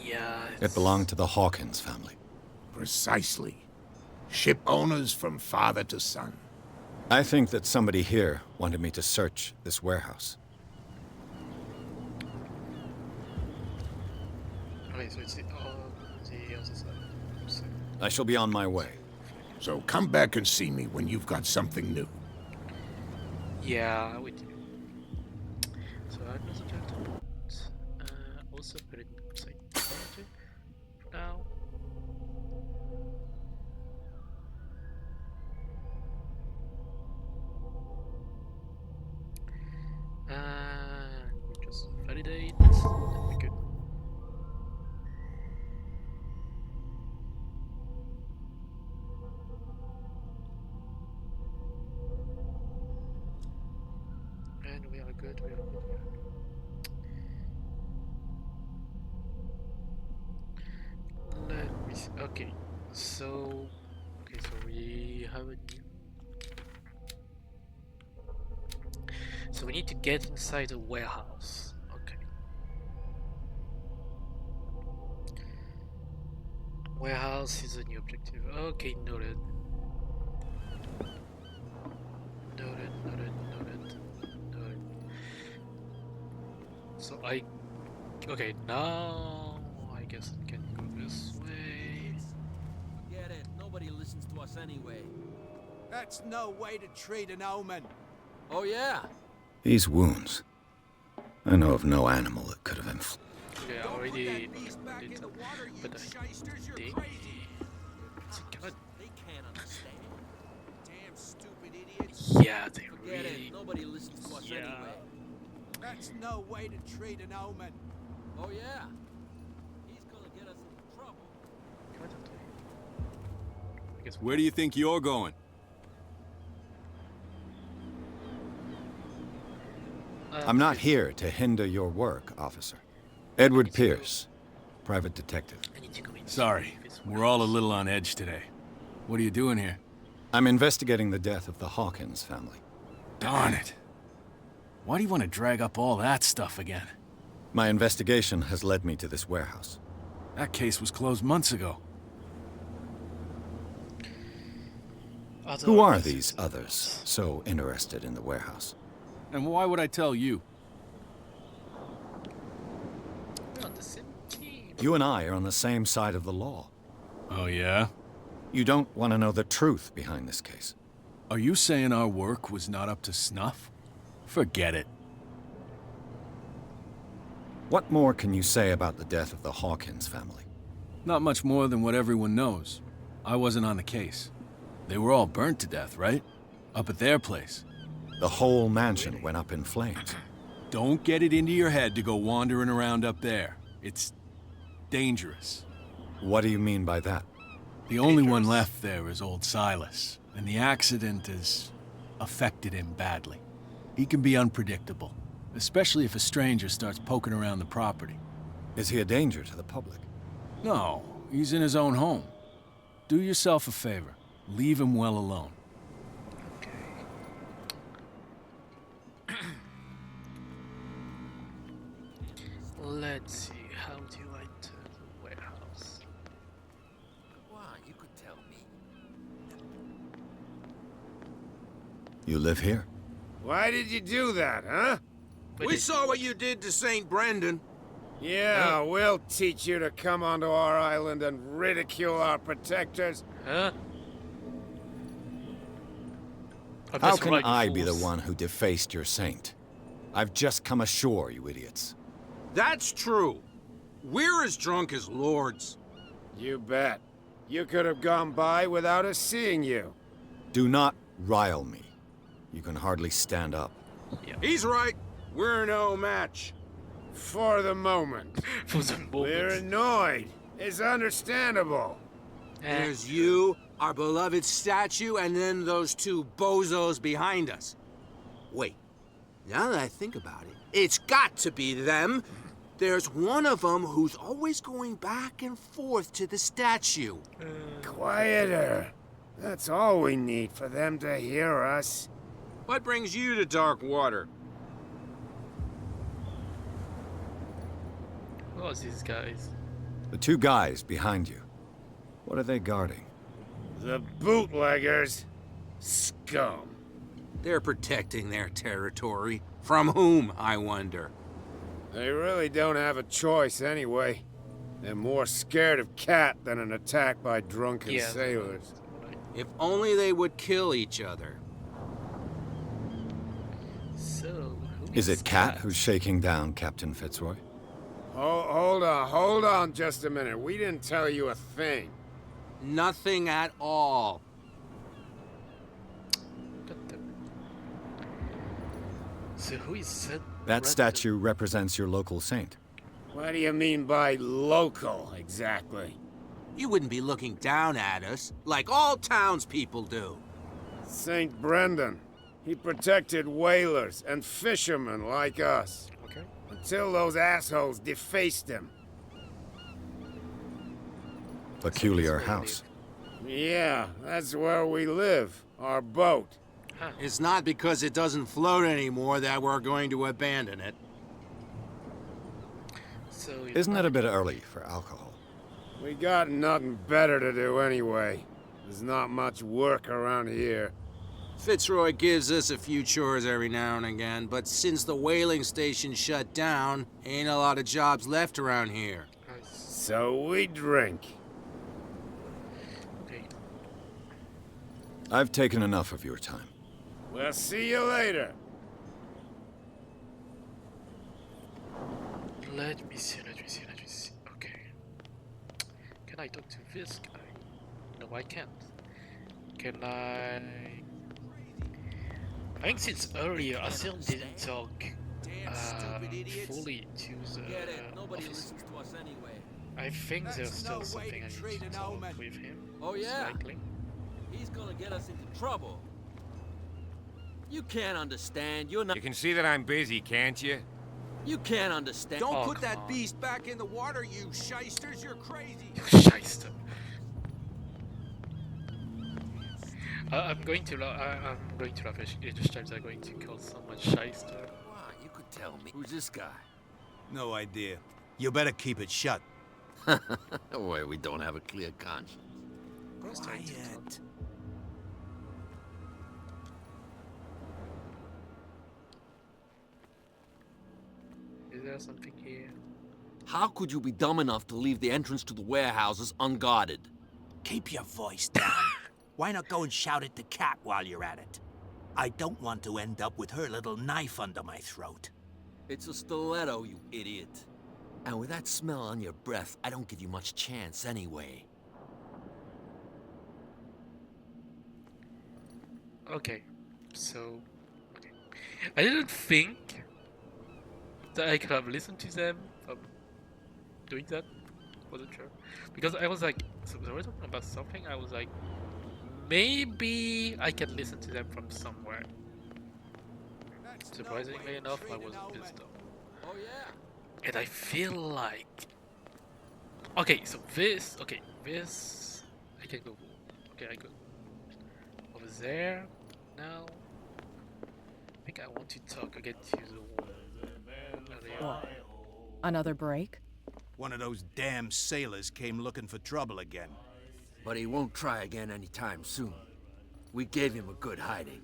yeah. It belonged to the Hawkins family. Precisely. Ship owners from father to son. I think that somebody here wanted me to search this warehouse. Okay, so it's the other side. So, I shall be on my way. So come back and see me when you've got something new. yeah, we do. So I'm not subject also put it in psychology for now. And we just validate. Then we're good. And we are good. We are good. Okay, so we have a new. So we need to get inside a warehouse. Okay. Warehouse is a new objective. Okay, noted. Noted. So okay, now I guess I can go this way. Forget it. Nobody listens to us anyway. That's no way to treat an omen. Oh, yeah? These wounds. I know of no animal that could have inflicted. Okay, I already did that, but I think it's kind of. They can't understand. Damn stupid idiots. Yeah, they Forget really. it. Nobody listens to us anyway. That's no way to treat an omen. Oh, yeah? He's gonna get us into trouble. I guess Where do you think you're going? I'm not here to hinder your work, officer. Edward Pierce, private detective. Sorry, we're all a little on edge today. What are you doing here? I'm investigating the death of the Hawkins family. Darn it. Why do you want to drag up all that stuff again? My investigation has led me to this warehouse. That case was closed months ago. Who are these others so interested in the warehouse? And why would I tell you? We're on the same team. You and I are on the same side of the law. Oh, yeah? You don't want to know the truth behind this case. Are you saying our work was not up to snuff? Forget it. What more can you say about the death of the Hawkins family? Not much more than what everyone knows. I wasn't on the case. They were all burnt to death, right? Up at their place. The whole mansion went up in flames. Don't get it into your head to go wandering around up there. It's dangerous. What do you mean by that? The only one left there is old Silas, and the accident has affected him badly. He can be unpredictable, especially if a stranger starts poking around the property. Is he a danger to the public? No, he's in his own home. Do yourself a favor. Leave him well alone. Let's see, how do I enter the warehouse? Why, you could tell me. You live here? Why did you do that, huh? We saw what you did to St. Brendan. Yeah, we'll teach you to come onto our island and ridicule our protectors. Huh? How can I be the one who defaced your saint? I've just come ashore, you idiots. That's true. We're as drunk as lords. You bet. You could have gone by without us seeing you. Do not rile me. You can hardly stand up. Yeah. He's right. We're no match. For the moment. For the moment. We're annoyed. It's understandable. There's you, our beloved statue, and then those two bozos behind us. Wait, now that I think about it, it's got to be them. There's one of them who's always going back and forth to the statue. Quieter. That's all we need for them to hear us. What brings you to dark water? Who are these guys? The two guys behind you. What are they guarding? The bootleggers. Scum. They're protecting their territory. From whom, I wonder? They really don't have a choice anyway. They're more scared of Cat than an attack by drunken sailors. If only they would kill each other. So, Is it Cat who's shaking down Captain Fitzroy? Oh, hold on just a minute. We didn't tell you a thing. Nothing at all. So who is said? That statue represents your local saint. What do you mean by local, exactly? You wouldn't be looking down at us, like all townspeople do. St. Brendan. He protected whalers and fishermen like us. Okay. Until those assholes defaced him. peculiar house. Yeah, that's where we live. Our boat. Huh. It's not because it doesn't float anymore that we're going to abandon it. So Isn't it a bit early for alcohol? We got nothing better to do anyway. There's not much work around here. Fitzroy gives us a few chores every now and again, but since the whaling station shut down, ain't a lot of jobs left around here. So we drink. Okay. I've taken enough of your time. We'll see you later. Let me see. Okay. Can I talk to this guy? No, I can't. Can I think since earlier I still didn't talk fully to the Nobody officer. listens to us anyway. I think there's still something I need to talk with him. Oh yeah? Likely. He's gonna get us into trouble. You can't understand. You're not. You can see that I'm busy, can't you? You can't understand. Don't Oh, put come that on. beast back in the water, you shysters. You're crazy. Shyster. I'm going to laugh if the times are going to call someone shyster. Wow, you could tell me. Who's this guy? No idea. You better keep it shut. Why, we don't have a clear conscience. Quiet. Is there something here? How could you be dumb enough to leave the entrance to the warehouses unguarded? Keep your voice down. Why not go and shout at the cat while you're at it? I don't want to end up with her little knife under my throat. It's a stiletto, you idiot. And with that smell on your breath, I don't give you much chance anyway. Okay, so okay. I didn't think that I could have listened to them from doing that. Wasn't sure because I was like, so they were talking about something. I was like, maybe I can listen to them from somewhere. Surprisingly enough, I wasn't pissed off. Oh yeah. And I feel like, okay, so this, I can go. Okay, I go over there. Now, I think I want to talk again to the woman. Another break? One of those damn sailors came looking for trouble again. But he won't try again anytime soon. We gave him a good hiding.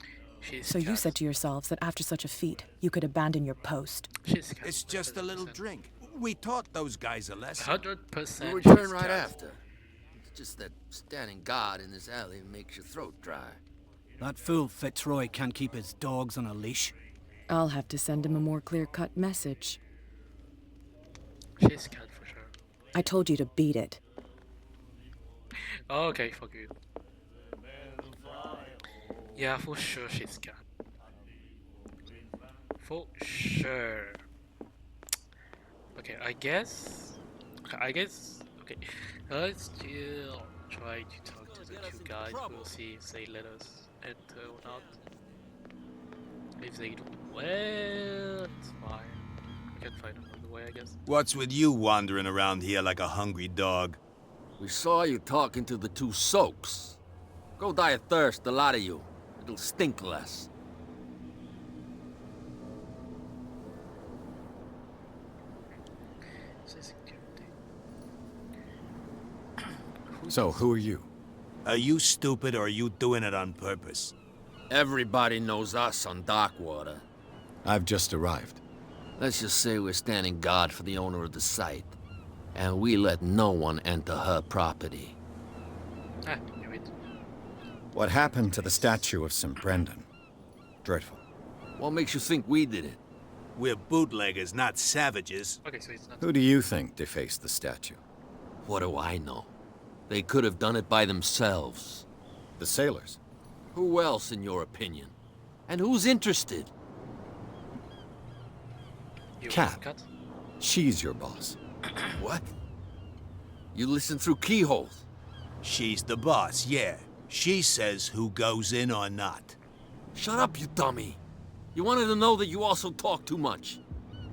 So you said to yourselves that after such a feat, you could abandon your post. It's just a little drink. We taught those guys a lesson. 100%. We'll return right after. It's just that standing guard in this alley makes your throat dry. That fool Fitzroy can't keep his dogs on a leash. I'll have to send him a more clear-cut message. She's cat for sure. I told you to beat it. Okay, fuck you. Yeah, for sure she's cat. For sure. Okay, I guess. Okay, let's still try to talk to the two guys. We'll see if they let us enter or not. If they do, well, it's fine. We can find another way, I guess. What's with you wandering around here like a hungry dog? We saw you talking to the two soaks. Go die of thirst, the lot of you. It'll stink less. So, who are you? Are you stupid or are you doing it on purpose? Everybody knows us on Darkwater. I've just arrived. Let's just say we're standing guard for the owner of the site. And we let no one enter her property. Ah, knew it. What happened to the statue of St. Brendan? Dreadful. What makes you think we did it? We're bootleggers, not savages. Okay, so it's not. Who do you think defaced the statue? What do I know? They could have done it by themselves. The sailors. Who else, in your opinion? And who's interested? Cat. She's your boss. What? You listen through keyholes? She's the boss, yeah. She says who goes in or not. Shut up, you dummy. You wanted to know that you also talk too much.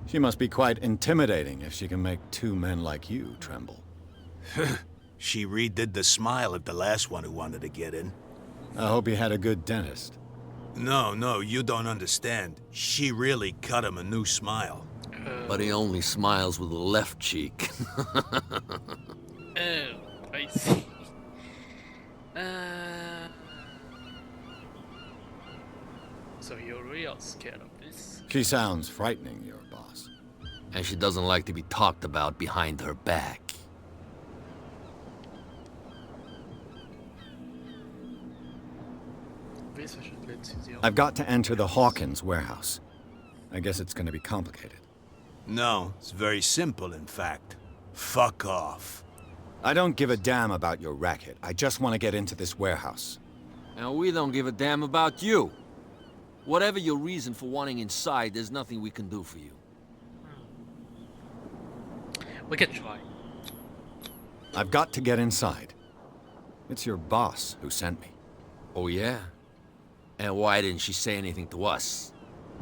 She must be quite intimidating if she can make two men like you tremble. She redid the smile at the last one who wanted to get in. I hope he had a good dentist. No, you don't understand. She really cut him a new smile. But he only smiles with the left cheek. Oh, I see. So you're real scared of this? She sounds frightening, your boss. And she doesn't like to be talked about behind her back. I've got to enter the Hawkins warehouse. I guess it's going to be complicated. No, it's very simple, in fact. Fuck off. I don't give a damn about your racket. I just want to get into this warehouse. And we don't give a damn about you. Whatever your reason for wanting inside, there's nothing we can do for you. We can try. I've got to get inside. It's your boss who sent me. Oh, yeah? And why didn't she say anything to us?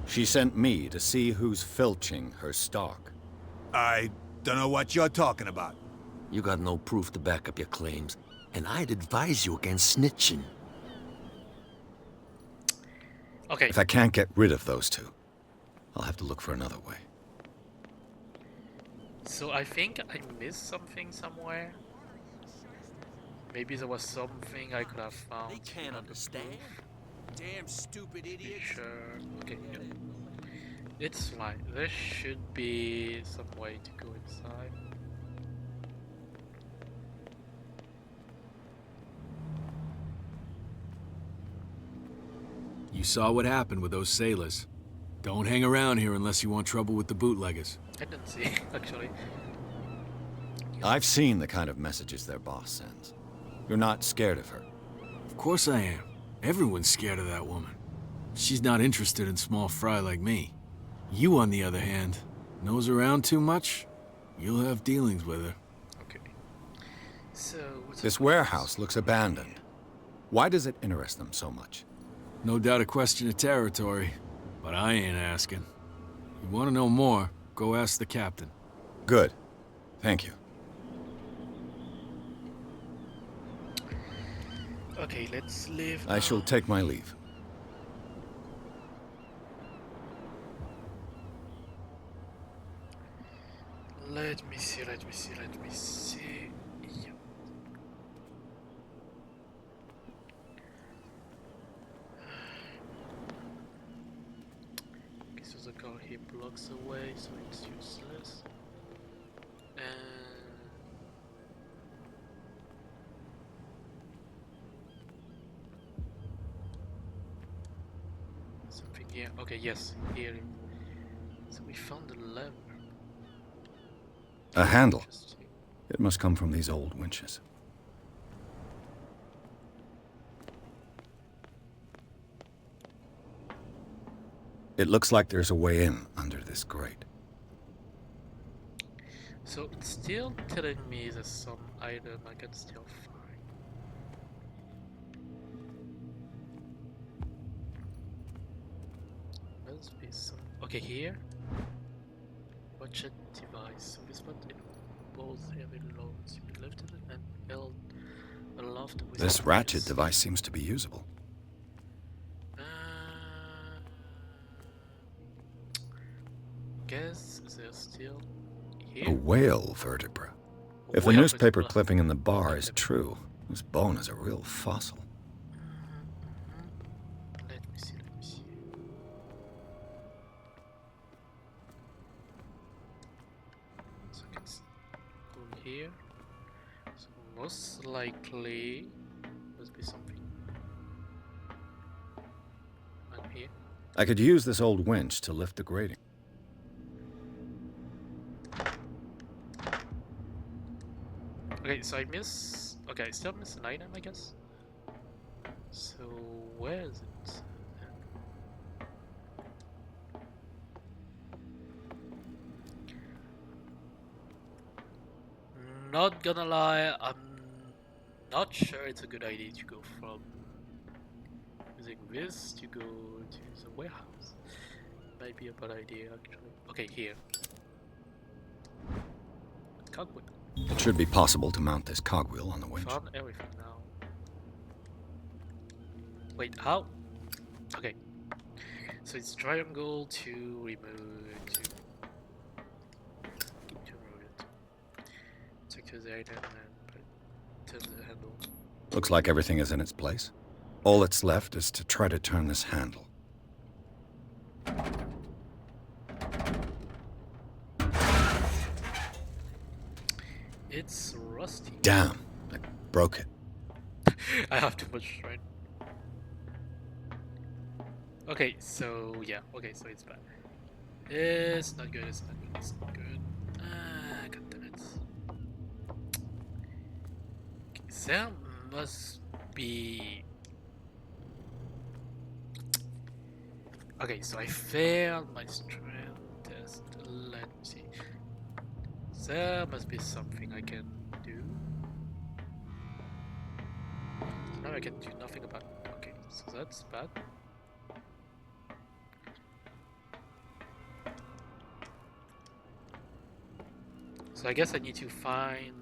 She sent me to see who's filching her stock. I don't know what you're talking about. You got no proof to back up your claims, and I'd advise you against snitching. Okay. If I can't get rid of those two, I'll have to look for another way. So I think I missed something somewhere. Maybe there was something I could have found. They can't understand. Damn stupid idiot. Sure. Okay. Yeah. It's fine. There should be some way to go inside. You saw what happened with those sailors. Don't hang around here unless you want trouble with the bootleggers. I didn't see, actually. I've seen the kind of messages their boss sends. You're not scared of her. Of course I am. Everyone's scared of that woman. She's not interested in small fry like me. You, on the other hand, nose around too much, you'll have dealings with her. Okay. So, this warehouse looks abandoned. Why does it interest them so much? No doubt a question of territory, but I ain't asking. You want to know more, go ask the captain. Good. Thank you. Okay, let's leave. I shall take my leave. Let me see. Yeah. Okay, so the car here blocks away, so it's useless. And something here. Okay, yes, here. So we found the lever. A handle. It must come from these old winches. It looks like there's a way in under this grate. So it's still telling me there's some item I can still find. Must be some. Okay, here. Watch it device. So this one involves heavy loads. You lifted it and held aloft with This ratchet device seems to be usable. Guess they're still A here. whale vertebra. If the Whale newspaper vertebra. clipping in the bar is true, this bone is a real fossil. Let me see. So I can go here. So most likely must be something. I'm here. I could use this old winch to lift the grating. Okay, so I miss. Okay, I still miss an item, I guess. So where is it? Not gonna lie, I'm not sure it's a good idea to go from using this to go to the warehouse. Might be a bad idea actually. Okay, here. cogwheel. It should be possible to mount this cogwheel on the winch. Found everything now. Wait, how? Okay. So it's triangle to remove to remove it. Take to the item and put it to the handle. Looks like everything is in its place. All that's left is to try to turn this handle. It's rusty. Damn, I broke it. I have too much strength. Okay, so yeah, okay, so it's bad. It's not good, it's not good, it's not good. Ah, god damn it. Okay, there must be... Okay, so I failed my strength test. Let me see. There must be something I can do. Now I can do nothing about it. Okay, so that's bad. So I guess I need to find...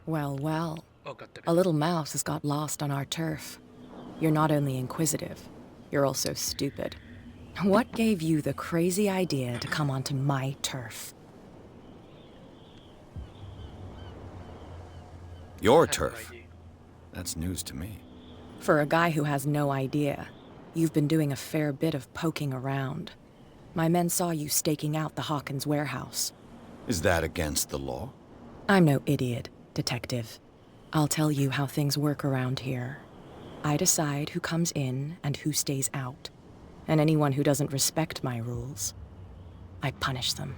Well, well. Oh, god damn it. A little mouse has got lost on our turf. You're not only inquisitive, you're also stupid. What gave you the crazy idea to come onto my turf? Your turf? That's news to me. For a guy who has no idea, you've been doing a fair bit of poking around. My men saw you staking out the Hawkins warehouse. Is that against the law? I'm no idiot, Detective. I'll tell you how things work around here. I decide who comes in and who stays out. And anyone who doesn't respect my rules, I punish them.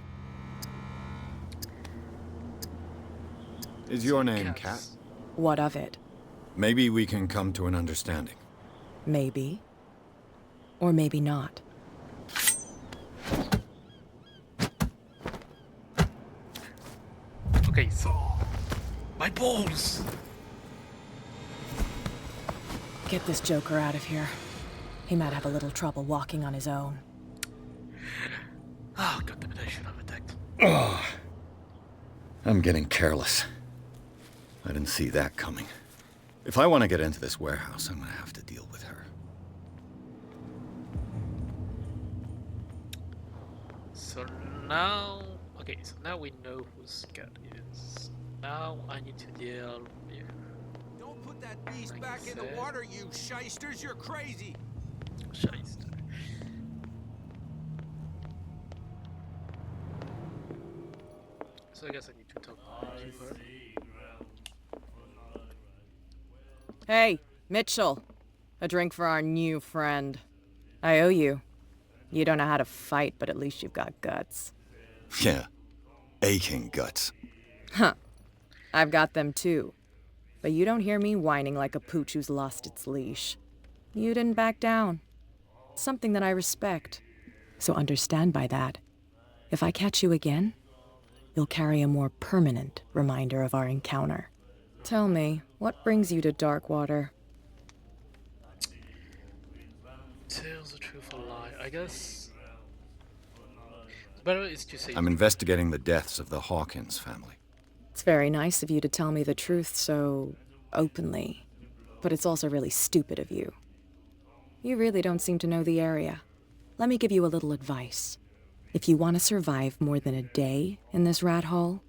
Is your name Kat? What of it? Maybe we can come to an understanding. Maybe. Or maybe not. Okay, so... My balls! Get this joker out of here. He might have a little trouble walking on his own. Oh, goddammit, I should have attacked. Oh, I'm getting careless. I didn't see that coming. If I want to get into this warehouse, I'm going to have to deal with her. So now... Okay, so now we know who Scat is. Now I need to deal with... Don't put that beast back in the water, you shysters! You're crazy! Shyster. So I guess I need to talk to her. Hey, Mitchell. A drink for our new friend. I owe you. You don't know how to fight, but at least you've got guts. Yeah, aching guts. Huh. I've got them too. But you don't hear me whining like a pooch who's lost its leash. You didn't back down. Something that I respect. So understand by that. If I catch you again, you'll carry a more permanent reminder of our encounter. Tell me, what brings you to Darkwater? Tells the truth or lie. I guess... The better is to say... I'm investigating the deaths of the Hawkins family. It's very nice of you to tell me the truth so openly. But it's also really stupid of you. You really don't seem to know the area. Let me give you a little advice. If you want to survive more than a day in this rat hole,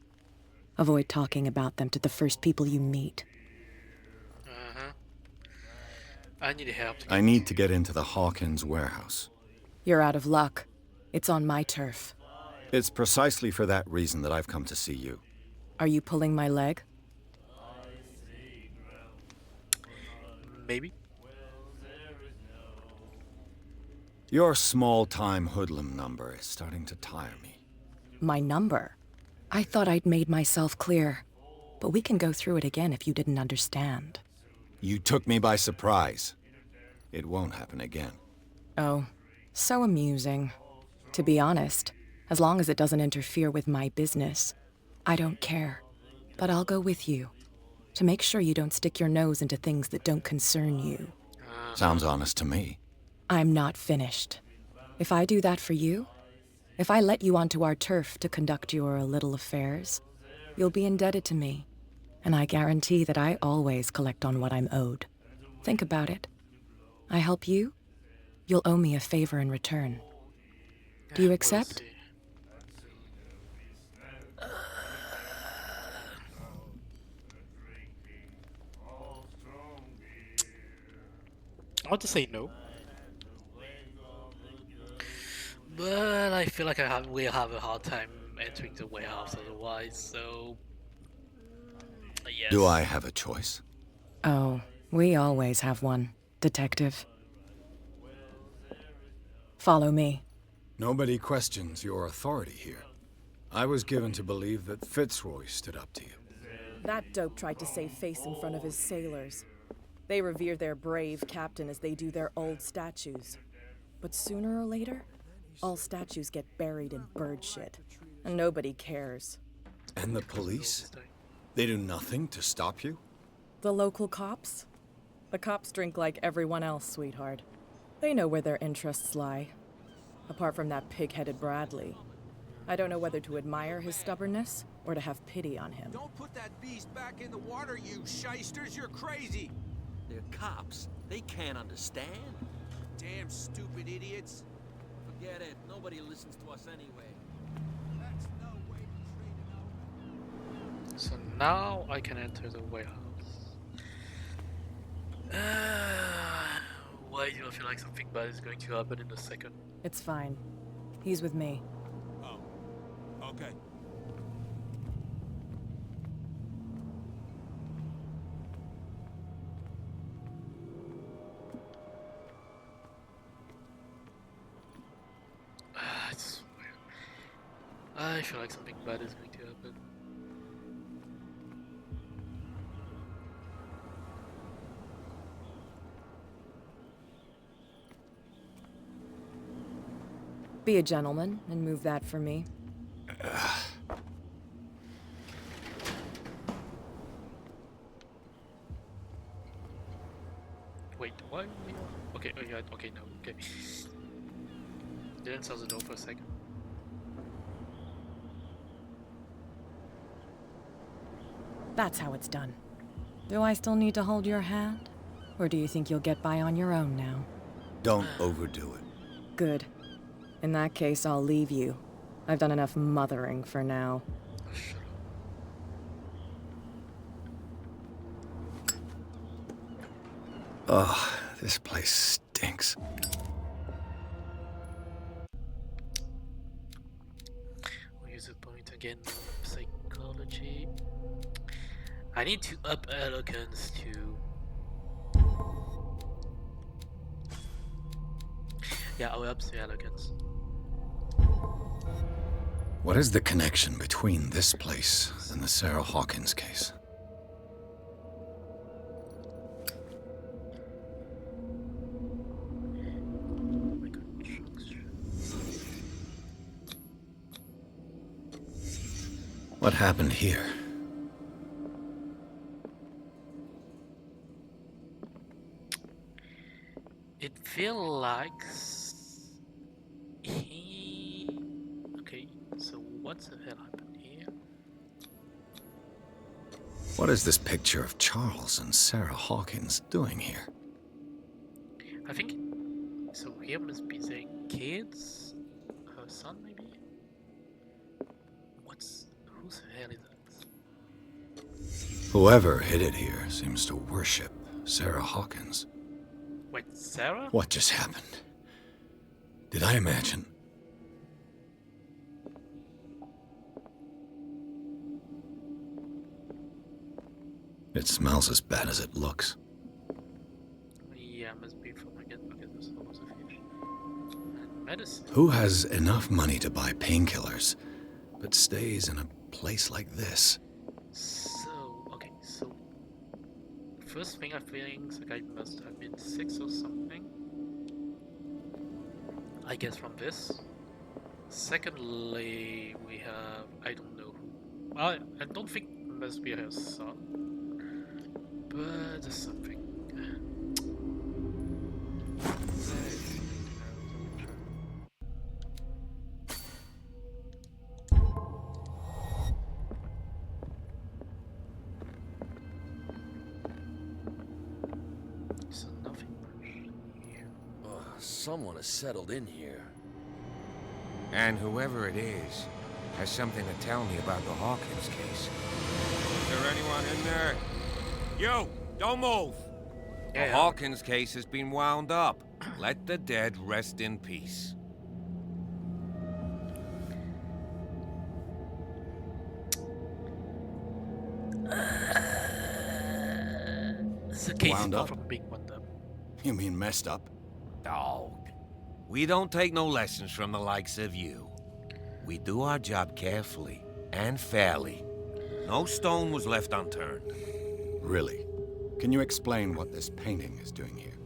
avoid talking about them to the first people you meet. I need help. I need to get into the Hawkins warehouse. You're out of luck. It's on my turf. It's precisely for that reason that I've come to see you. Are you pulling my leg? Maybe. Your small-time hoodlum number is starting to tire me. My number? I thought I'd made myself clear. But we can go through it again if you didn't understand. You took me by surprise. It won't happen again. Oh, so amusing. To be honest, as long as it doesn't interfere with my business, I don't care. But I'll go with you, to make sure you don't stick your nose into things that don't concern you. Sounds honest to me. I'm not finished. If I do that for you, If I let you onto our turf to conduct your little affairs, you'll be indebted to me, and I guarantee that I always collect on what I'm owed. Think about it. I help you, you'll owe me a favor in return. Do you accept? I want to say no, but I feel like we'll have a hard time entering the warehouse otherwise, so yes. Do I have a choice? Oh, we always have one, Detective. Follow me. Nobody questions your authority here. I was given to believe that Fitzroy stood up to you. That dope tried to save face in front of his sailors. They revere their brave captain as they do their old statues. But sooner or later, all statues get buried in bird shit, and nobody cares. And the police? They do nothing to stop you? The local cops? The cops drink like everyone else, sweetheart. They know where their interests lie. Apart from that pig-headed Bradley. I don't know whether to admire his stubbornness or to have pity on him. Don't put that beast back in the water, you shysters. You're crazy. They're cops. They can't understand. Damn stupid idiots. Forget it. Nobody listens to us anyway. That's no way to treat an So now I can enter the warehouse. Why do I feel like something bad is going to happen in a second? It's fine. He's with me. Oh, okay. I swear. I feel like something bad is going to happen. Be a gentleman and move that for me. Wait, why are we on? Okay, oh yeah, okay, no, okay. Didn't sell the door for a second. That's how it's done. Do I still need to hold your hand? Or do you think you'll get by on your own now? Don't overdo it. Good. In that case, I'll leave you. I've done enough mothering for now. Ugh, this place stinks. We'll use a point again of psychology. I need to up eloquence to... Yeah, I'll up the eloquence. What is the connection between this place and the Sarah Hawkins case? What happened here? It feels like he... Okay, so what the hell happened here? What is this picture of Charles and Sarah Hawkins doing here? I think... So here must be the kids? Her son, maybe? Who the hell is that? Whoever hid it here seems to worship Sarah Hawkins. Wait, Sarah? What just happened? Did I imagine? It smells as bad as it looks. Yeah, must be from again. Okay, there's almost a fish. And medicine. Who has enough money to buy painkillers, but stays in a place like this? So, okay, so... First thing I think the guy must have been 6 or something. I guess from this. Secondly, we have... I don't know who... I don't think it must be her son. But there's something. someone has settled in here. And whoever it is has something to tell me about the Hawkins case. Is there anyone in there? You! Don't move! The Hawkins case has been wound up. Let the dead rest in peace. The case Wound is far up? from being wound up. You mean messed up? Dog. We don't take no lessons from the likes of you. We do our job carefully and fairly. No stone was left unturned. Really? Can you explain what this painting is doing here?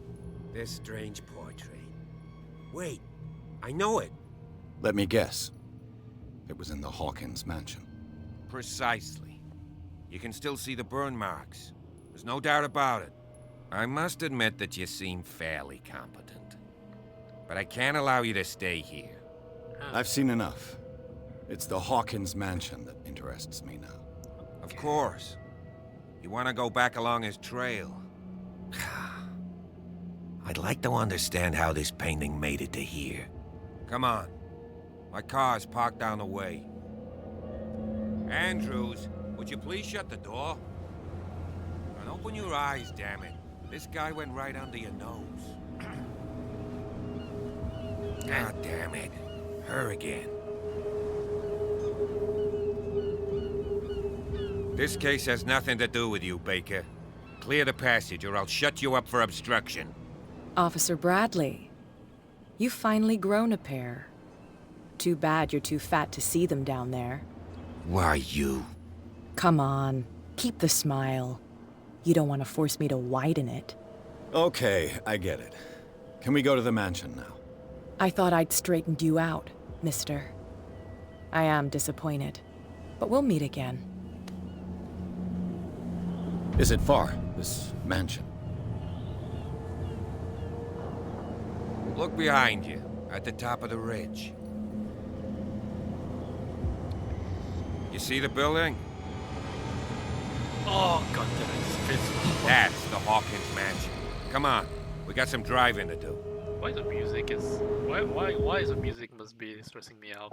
This strange portrait. Wait, I know it. Let me guess. It was in the Hawkins mansion. Precisely. You can still see the burn marks. There's no doubt about it. I must admit that you seem fairly competent. But I can't allow you to stay here. I've seen enough. It's the Hawkins mansion that interests me now. Of course. You want to go back along his trail. I'd like to understand how this painting made it to here. Come on. My car's parked down the way. Andrews, would you please shut the door? And open your eyes, damn it. This guy went right under your nose. God damn it. Her again. This case has nothing to do with you, Baker. Clear the passage or I'll shut you up for obstruction. Officer Bradley, you've finally grown a pair. Too bad you're too fat to see them down there. Why, you? Come on, keep the smile. You don't want to force me to widen it. Okay, I get it. Can we go to the mansion now? I thought I'd straightened you out, mister. I am disappointed, but we'll meet again. Is it far, this mansion? Look behind you, at the top of the ridge. You see the building? Oh, god damn it. That's the Hawkins mansion. Come on, we got some driving to do. Why the music is... Why the music must be stressing me out?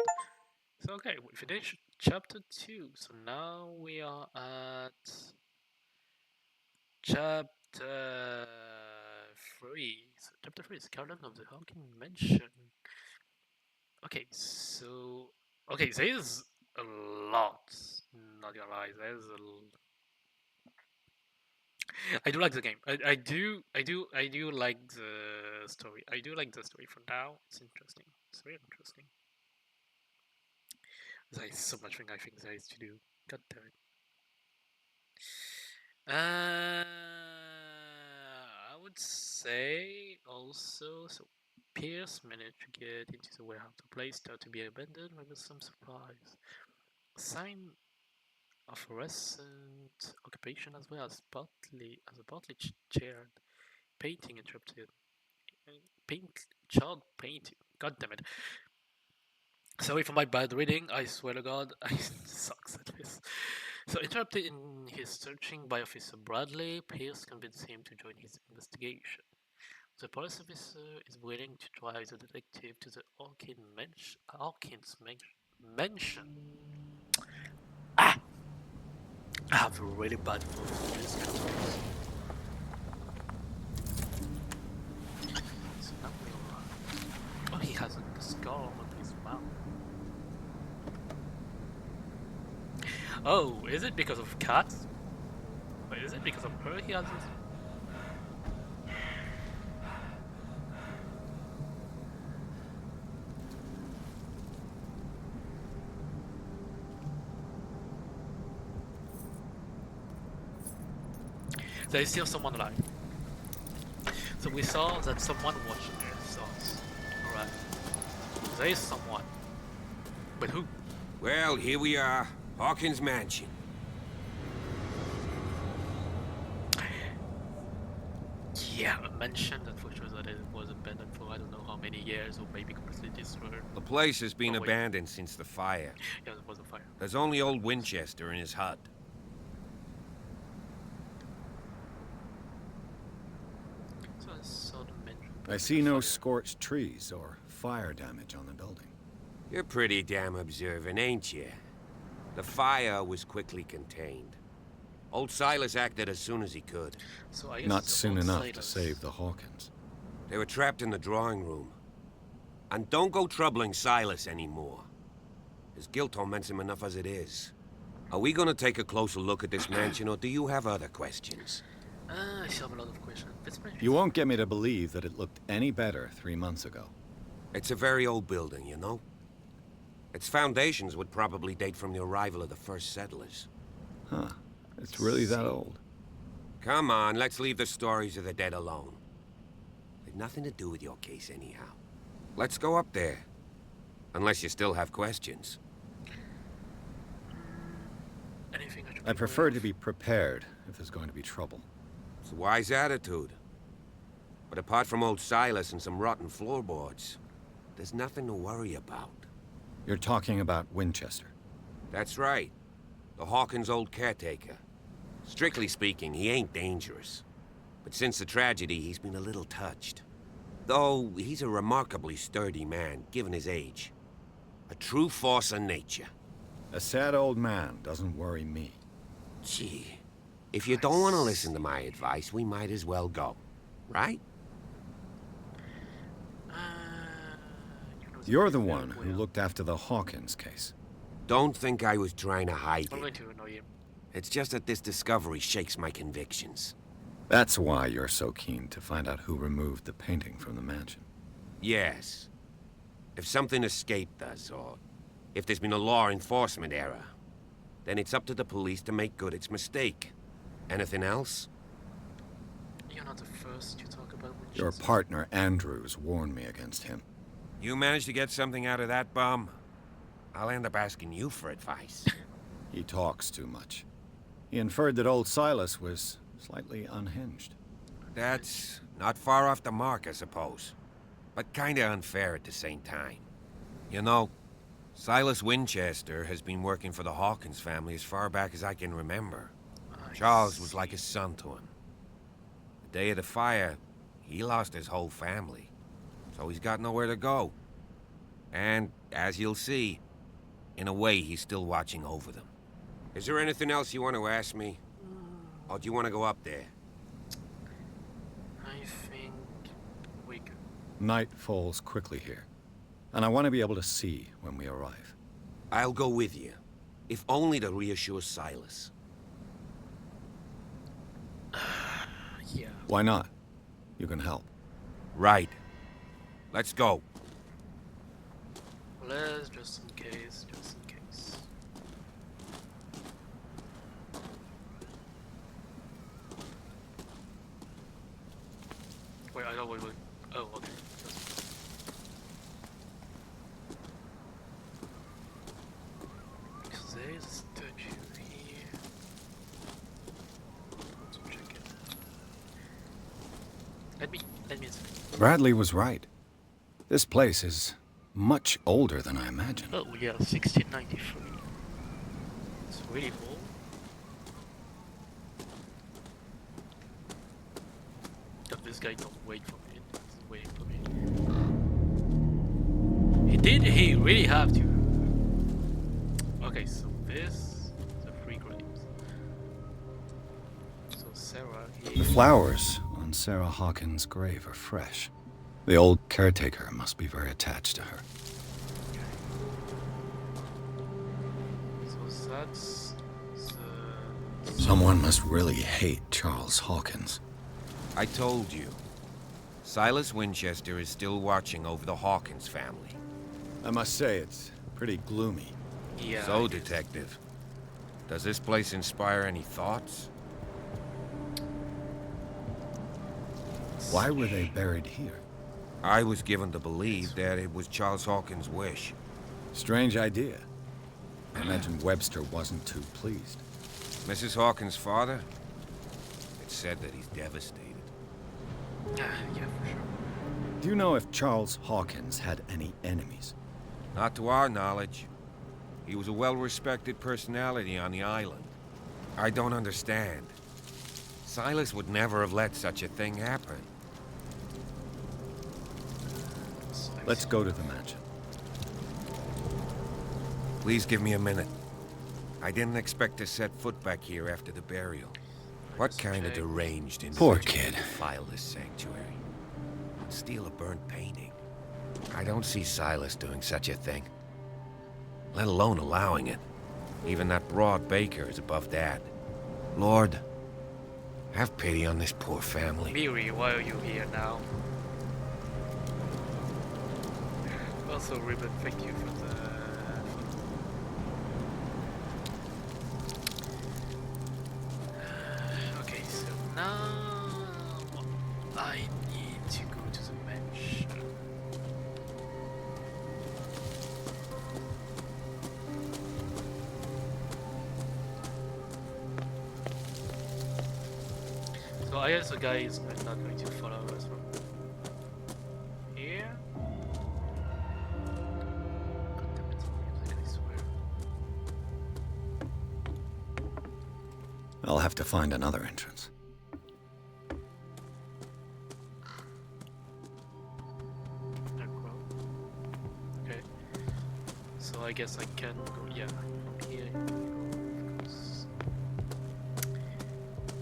So okay, we finished chapter 2. So now we are at... Chapter 3. So chapter 3 is Garden of the Hawkins Mansion. Okay, so... Okay, there is a lot. Not gonna lie, there's a... I do like the game. I do like the story. I do like the story for now. It's interesting. It's very interesting. There is so much thing I think there is to do. God damn it. I would say also, so Pierce managed to get into the warehouse. The place started to be abandoned with some surprise. Sign of a recent occupation as well as a partly chaired painting interrupted. Child painting. God damn it. Sorry for my bad reading, I swear to God, I sucks at this. So interrupted in his searching by Officer Bradley, Pierce convinced him to join his investigation. The police officer is willing to drive the detective to the Hawkins mansion. Ah! I have a really bad mood for this controls. So now we'll... Oh, he has a scar on his mouth. Oh, is it because of cats? Wait, is it because of her he has this? There is still someone alive. So we saw that someone watched us. Alright. There is someone. But who? Well, here we are. Hawkins Mansion. Yeah, a mansion that for sure that it was abandoned for I don't know how many years or maybe completely destroyed. The place has been abandoned since the fire. Yeah, there was a fire. There's only old Winchester in his hut. So I saw the mansion I see no scorched trees or fire damage on the building. You're pretty damn observant, ain't you? The fire was quickly contained. Old Silas acted as soon as he could. So I guess Not it's soon old enough to Silas. save the Hawkins. They were trapped in the drawing room. And don't go troubling Silas anymore. His guilt torments him enough as it is. Are we gonna take a closer look at this mansion, or do you have other questions? I still have a lot of questions. You won't get me to believe that it looked any better 3 months ago. It's a very old building, you know? Its foundations would probably date from the arrival of the first settlers. Huh. It's really that old. Come on, let's leave the stories of the dead alone. They've nothing to do with your case anyhow. Let's go up there. Unless you still have questions. Anything I should I prefer to be prepared if there's going to be trouble. It's a wise attitude. But apart from old Silas and some rotten floorboards, there's nothing to worry about. You're talking about Winchester. That's right. The Hawkins' old caretaker. Strictly speaking, he ain't dangerous. But since the tragedy, he's been a little touched. Though, he's a remarkably sturdy man, given his age. A true force of nature. A sad old man doesn't worry me. Gee, if you don't want to listen to my advice, we might as well go. Right? You're the one who looked after the Hawkins case. Don't think I was trying to hide I'm going it. to annoy you. It's just that this discovery shakes my convictions. That's why you're so keen to find out who removed the painting from the mansion. Yes. If something escaped us, or if there's been a law enforcement error, then it's up to the police to make good its mistake. Anything else? You're not the first to talk about Winchester. Your partner, Andrews, warned me against him. You managed to get something out of that bum? I'll end up asking you for advice. He talks too much. He inferred that old Silas was slightly unhinged. That's not far off the mark, I suppose. But kinda unfair at the same time. You know, Silas Winchester has been working for the Hawkins family as far back as I can remember. Charles was like a son to him. The day of the fire, he lost his whole family. So he's got nowhere to go. And, as you'll see, in a way, he's still watching over them. Is there anything else you want to ask me? Or do you want to go up there? I think we can. Night falls quickly here, and I want to be able to see when we arrive. I'll go with you, if only to reassure Silas. Yeah. Why not? You can help. Right. Let's go. Let's just in case, just in case. Wait, I don't wait. Oh, okay. Because there is a statue here. Let's check it. Let me see. Bradley was right. This place is much older than I imagined. Oh yeah, 1693. It's really old. But this guy don't wait for me. He's waiting for me. He really have to. Okay, so this is a free graves. So Sarah The flowers on Sarah Hawkins' grave are fresh. The old caretaker must be very attached to her. So that's the... Someone must really hate Charles Hawkins. I told you. Silas Winchester is still watching over the Hawkins family. I must say, it's pretty gloomy. Yeah. So, Detective, does this place inspire any thoughts? Why were they buried here? I was given to believe that it was Charles Hawkins' wish. Strange idea. I imagine Webster wasn't too pleased. Mrs. Hawkins' father? It's said that he's devastated. Yeah, for sure. Do you know if Charles Hawkins had any enemies? Not to our knowledge. He was a well-respected personality on the island. I don't understand. Silas would never have let such a thing happen. Let's go to the mansion. Please give me a minute. I didn't expect to set foot back here after the burial. What kind of deranged Poor individual kid. would defile this sanctuary? Steal a burnt painting? I don't see Silas doing such a thing. Let alone allowing it. Even that broad baker is above that. Lord, have pity on this poor family. Miri, why are you here now? Also, Ruben, thank you for the... Okay, so now I need to go to the mansion. So I guess the guy is not going to follow us from here. I'll have to find another entrance. Okay. So I guess I can go, yeah, from here. Of course.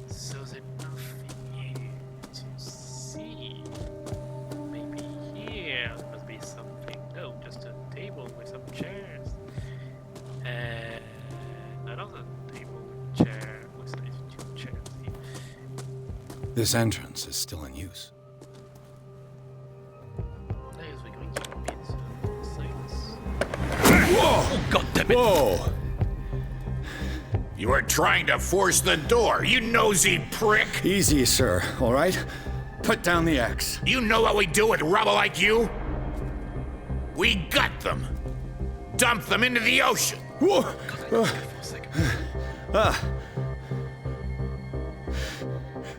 So there's nothing here to see. Maybe here there must be something. No, just a table with some chairs. And another table with chair. Looks like two chairs here. This entrance is still in use. I guess we're going to meet Silas. Whoa! God damn it! Whoa! You are trying to force the door, you nosy prick! Easy, sir, all right? Put down the axe. You know what we do with rubble like you? We gut them. Dump them into the ocean. Whoa!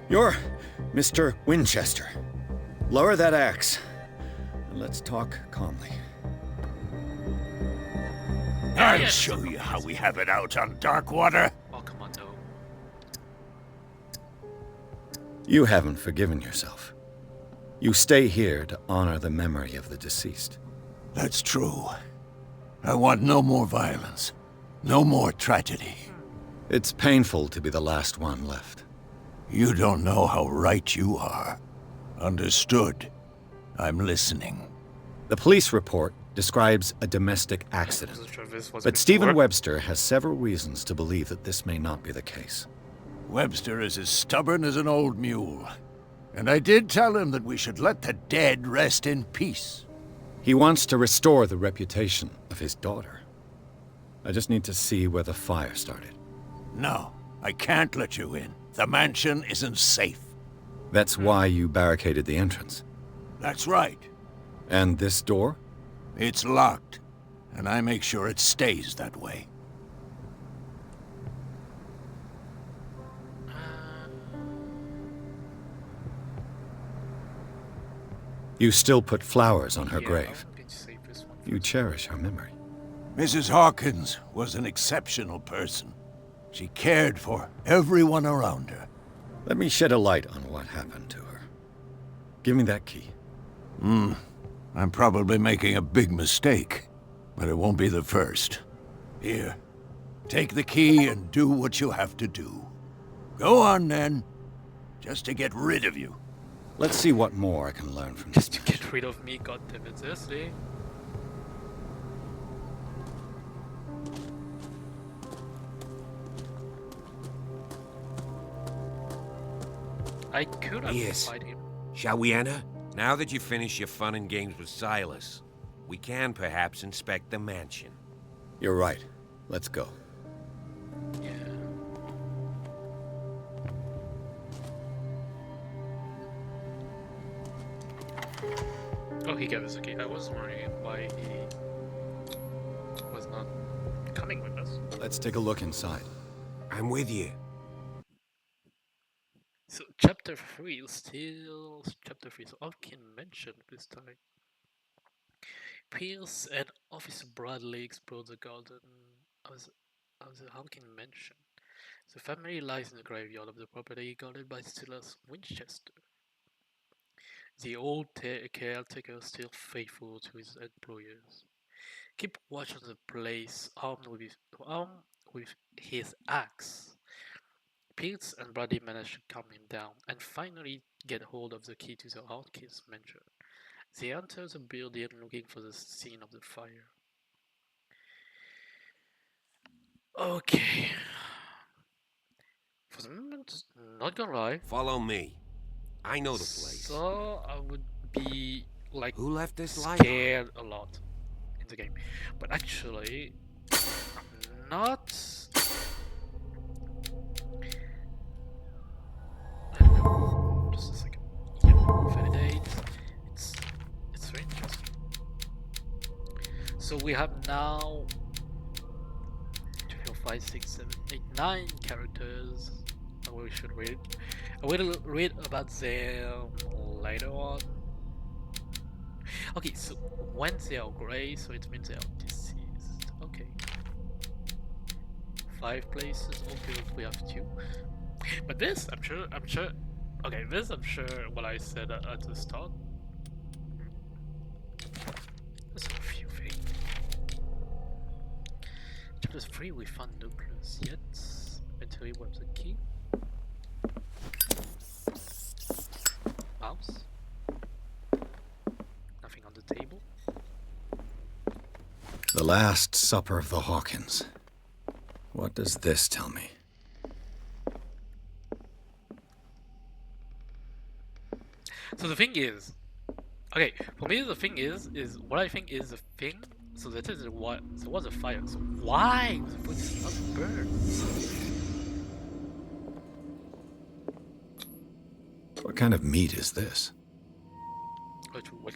You're Mr. Winchester. Lower that axe. And let's talk calmly. I'll show you how we have it out on Darkwater. Oh, come on, no. You haven't forgiven yourself. You stay here to honor the memory of the deceased. That's true. I want no more violence. No more tragedy. It's painful to be the last one left. You don't know how right you are. Understood. I'm listening. The police report describes a domestic accident. But Stephen Webster has several reasons to believe that this may not be the case. Webster is as stubborn as an old mule. And I did tell him that we should let the dead rest in peace. He wants to restore the reputation of his daughter. I just need to see where the fire started. No, I can't let you in. The mansion isn't safe. That's why you barricaded the entrance. That's right. And this door? It's locked, and I make sure it stays that way. You still put flowers on her grave. You cherish her memory. Mrs. Hawkins was an exceptional person. She cared for everyone around her. Let me shed a light on what happened to her. Give me that key. I'm probably making a big mistake, but it won't be the first. Here, take the key and do what you have to do. Go on, then. Just to get rid of you. Let's see what more I can learn from this. Just to get rid of me, goddammit, seriously? I could have fight him. Shall we enter? Now that you finish your fun and games with Silas, we can perhaps inspect the mansion. You're right. Let's go. Yeah. Oh, he gave us a key. I was wondering why he was not coming with us. Let's take a look inside. I'm with you. So, chapter 3 is still chapter 3, so Hawkins mentioned this time. Pierce and Officer Bradley explore the garden as the Hawkins mentioned. The family lies in the graveyard of the property guarded by Silas Winchester. The old caretaker still faithful to his employers. Keep watch on the place, armed with his axe. Pitts and Brady manage to calm him down and finally get hold of the key to the Hawkins mansion. They enter the building looking for the scene of the fire. Okay. For the moment, not gonna lie. Follow me. I know the place. So I would be like Who left this light scared a lot in the game, but actually, I'm not. Just a second. Yep, validate. It's very interesting. So we have now 2, 4, 5, 6, 7, 8, 9 characters. We should read. I will read about them later on. Okay, so when they are gray, so it means they are deceased. Okay. 5 places. Okay, we have 2. But this, I'm sure. Okay, this I'm sure what I said at the start. There's a few things. Chapter 3, we found no clues yet. Inventory was the key. Mouse. Nothing on the table. The Last Supper of the Hawkins. What does this tell me? So the thing is, okay, for me the thing is what I think is the thing. So that is what there was a fire. So why was the food not burned? What kind of meat is this? Wait. What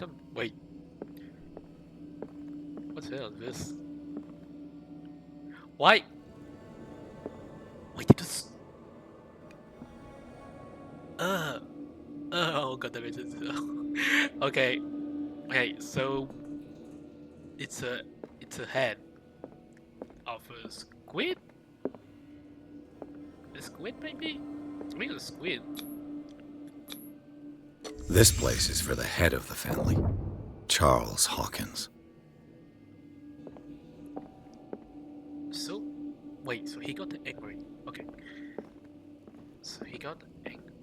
the hell is this? Why? Wait, did this? Oh god damn it. Okay. Okay, so it's a head of a squid? A squid maybe? I mean a squid. This place is for the head of the family, Charles Hawkins. So, wait, so he got angry. Okay. So he got angry.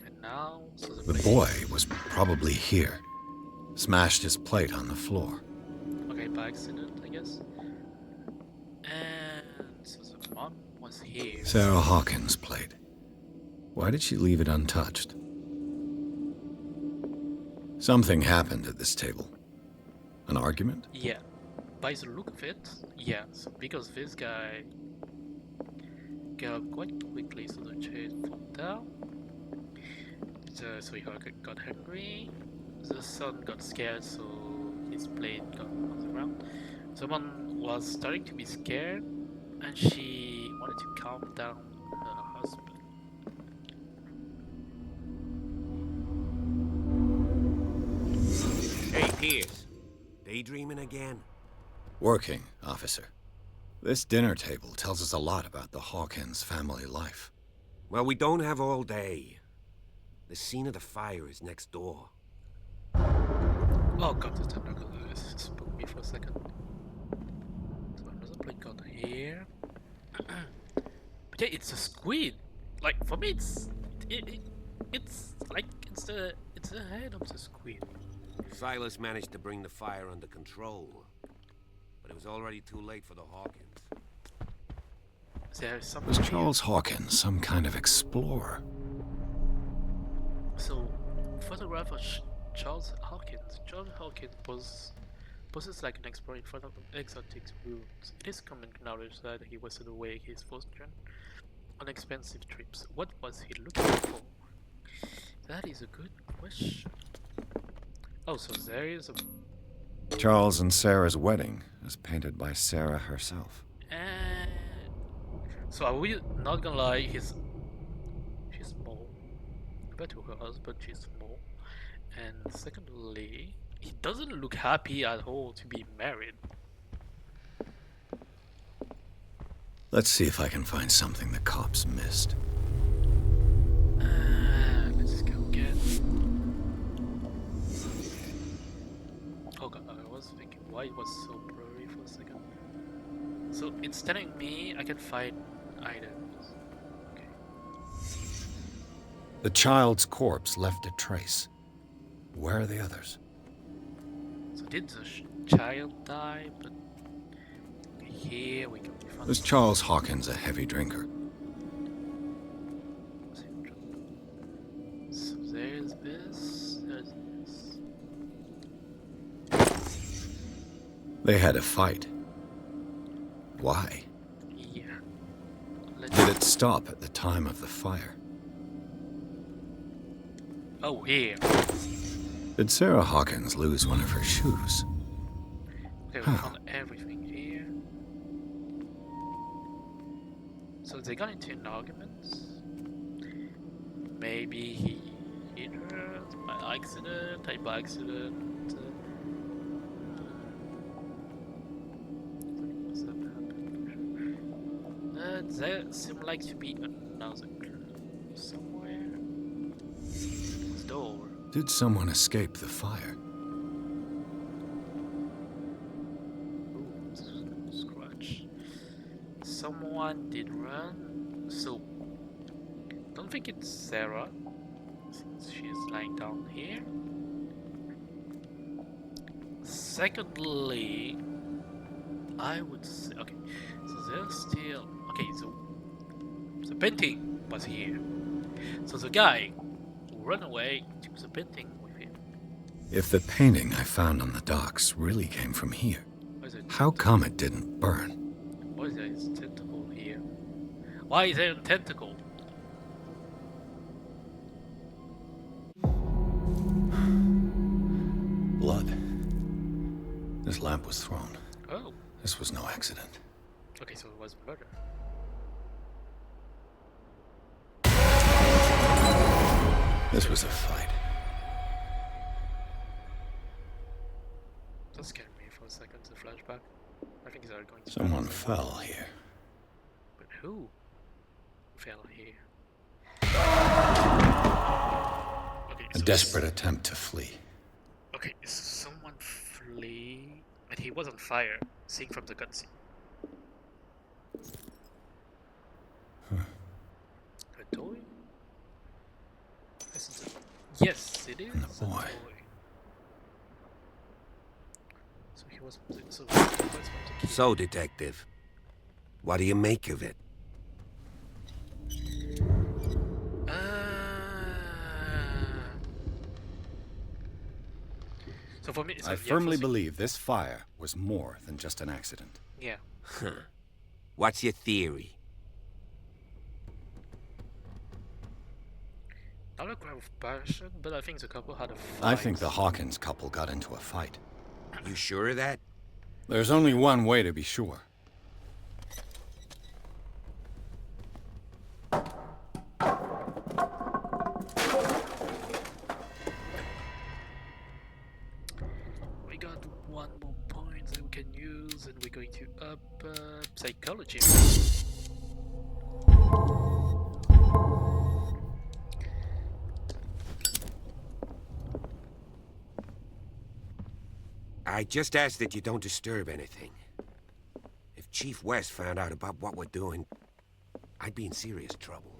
And now, so The boy was probably here. Smashed his plate on the floor. Okay, by accident, I guess. And so the mom was here. Sarah Hawkins' plate. Why did she leave it untouched? Something happened at this table. An argument? Yeah. By the look of it, yeah. So because this guy got up quite quickly, so the chair fell down. So he got hungry. The son got scared, so his plate got on the ground. Someone was starting to be scared, and she wanted to calm down her husband. Hey, Pierce. Daydreaming again? Working, officer. This dinner table tells us a lot about the Hawkins family life. Well, we don't have all day. The scene of the fire is next door. Oh god, this time this spooked me for a second. So another plate got here. But yeah, it's a squid. Like for me, it's the head of the squid. Silas managed to bring the fire under control, but it was already too late for the Hawkins. There's something Was here. Charles Hawkins some kind of explorer? So, photograph of Charles Hawkins. Charles Hawkins poses like an explorer in front of exotic roots. It is common knowledge that he wasted away his fortune on expensive trips. What was he looking for? That is a good question. Oh, so there is a... Charles and Sarah's wedding, as painted by Sarah herself. So are we not gonna lie, she's small. Compared to her husband, she's small. And secondly, he doesn't look happy at all to be married. Let's see if I can find something the cops missed. Let's go again. So it's telling me I can find items. Okay. The child's corpse left a trace. Where are the others? So did the child die? But here we go. Was Charles Hawkins a heavy drinker? So there's this. There's this. They had a fight. Why? Yeah. Did it stop at the time of the fire? Oh, here. Did Sarah Hawkins lose one of her shoes? Okay, we found everything here. So they got into an argument. Maybe he hit her by accident, by accident. What's that happened? There seems like to be another clue somewhere. This door. Did someone escape the fire? Ooh, scratch. Someone did run, so don't think it's Sarah, since she's lying down here. Secondly, I would say, okay, so there's still, okay, so the painting was here. So the guy who ran away took the painting with him. If the painting I found on the docks really came from here, how come it didn't burn? Why is there a tentacle here? Why is there a tentacle? Blood. This lamp was thrown. Oh. This was no accident. Okay, so it was murder. This was a fight. That scared me for a second, the flashback. I think they're going to... Someone fell here. But who fell here? Okay, A so desperate attempt to flee. okay, so someone flee... And he was on fire, seeing from the cutscene. A toy? Yes, it is. And the boy. So he was... So, Detective, what do you make of it? So for me, I firmly believe this fire was more than just an accident. Yeah. Huh. What's your theory? Not a crime of passion, but I think the couple had a fight. I think the Hawkins couple got into a fight. You sure of that? There's only one way to be sure. We got one more point that we can use, and we're going to up psychology. I just ask that you don't disturb anything. If Chief West found out about what we're doing, I'd be in serious trouble.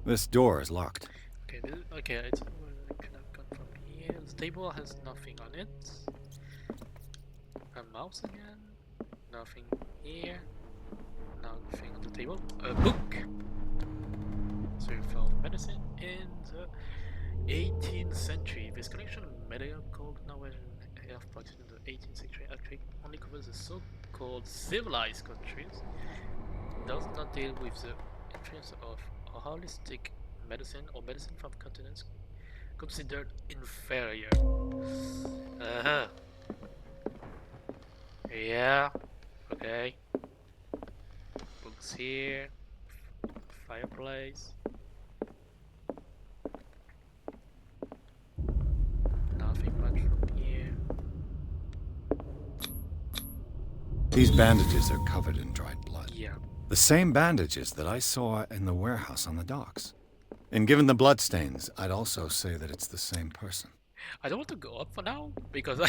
This door is locked. Okay, okay, it's can have gone from here. The table has nothing on it. A mouse again. Nothing here. Nothing on the table. A book. So you found medicine in the 18th century. This collection of medical knowledge and health practice in the 18th century actually only covers the so-called civilized countries. It does not deal with the influence of holistic medicine or medicine from continents considered inferior. Yeah. Okay. Books here. Fireplace. Nothing much from here. These bandages are covered in dried blood. Yeah. The same bandages that I saw in the warehouse on the docks. And given the bloodstains, I'd also say that it's the same person. I don't want to go up for now because I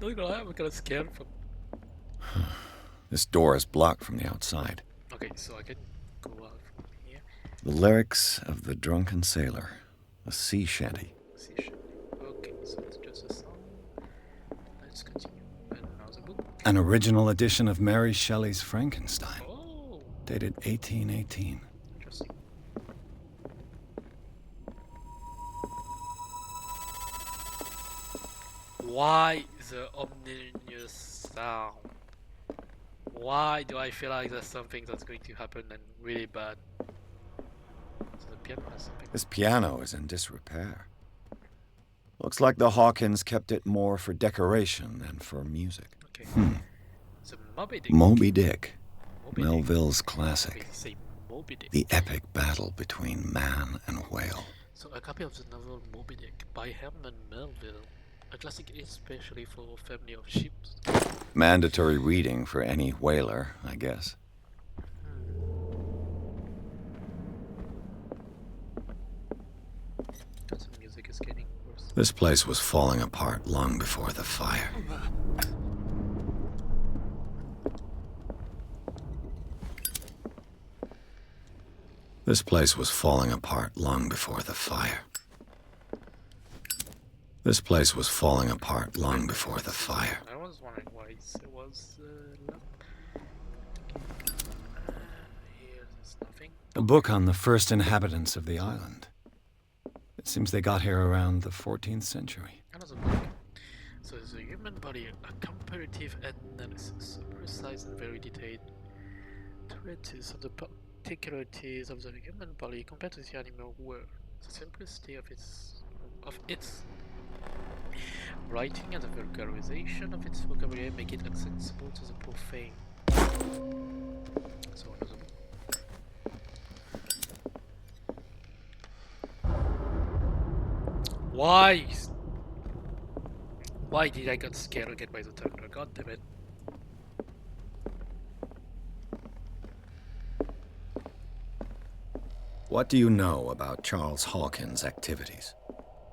not gonna lie, I'm kind of scared from This door is blocked from the outside. Okay, so I can go out from here. The lyrics of the drunken sailor. A sea shanty. Sea shanty. Okay, so it's just a song. Let's continue. Another book. An original edition of Mary Shelley's Frankenstein. Oh. Dated 1818. Interesting. Why the ominous sound? Why do I feel like there's something that's going to happen and really bad? So the piano has something. This piano is in disrepair. Looks like the Hawkins kept it more for decoration than for music. Okay. So Moby Dick. Moby Dick. Moby Melville's Dick. classic. Okay, say Moby Dick. The epic battle between man and whale. So a copy of the novel Moby Dick by Herman Melville. A classic especially for a family of ships. Mandatory reading for any whaler, I guess. The music is getting worse. This place was falling apart long before the fire. This place was falling apart long before the fire. This place was falling apart long before the fire. I was wondering why it was here there's nothing. A book on the first inhabitants of the island. It seems they got here around the 14th century. Another book. So the human body, a comparative analysis, a precise and very detailed treatise of the particularities of the human body compared to the animal world. The simplicity of its writing and the vulgarization of its vocabulary make it accessible to the profane. So another book. Why did I get scared again by the thunder? God damn it. What do you know about Charles Hawkins' activities?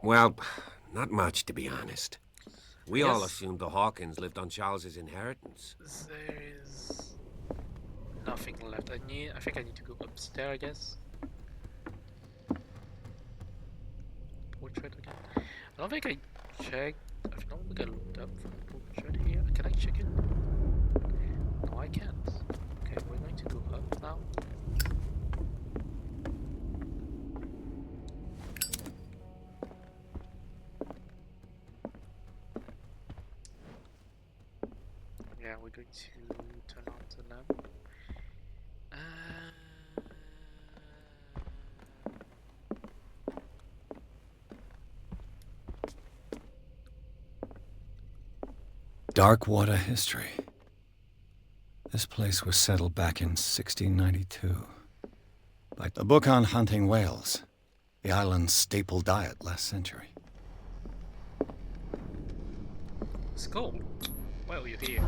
Well, not much, to be honest. We all Yes. assumed the Hawkins lived on Charles's inheritance. There is nothing left. I think I need to go upstairs, I guess. Portrait again. I don't think I checked. I don't think I looked up for the portrait here. Can I check it? No, I can't. Okay, we're going to go up now. Yeah, we're going to turn on the lamp. Darkwater history. This place was settled back in 1692. Like a book on hunting whales, the island's staple diet last century. Skull. Why are you here?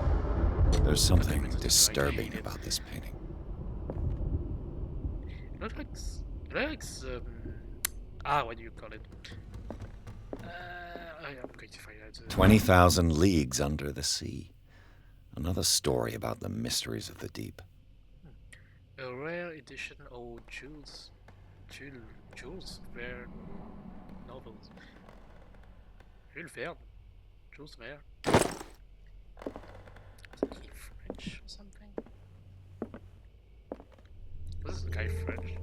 There's something disturbing about this painting. It looks what do you call it? I'm going to find out. 20,000 leagues under the sea. Another story about the mysteries of the deep. A rare edition of Jules Verne novels. Jules Verne. Jules Verne. Is he French or something? Was this guy French?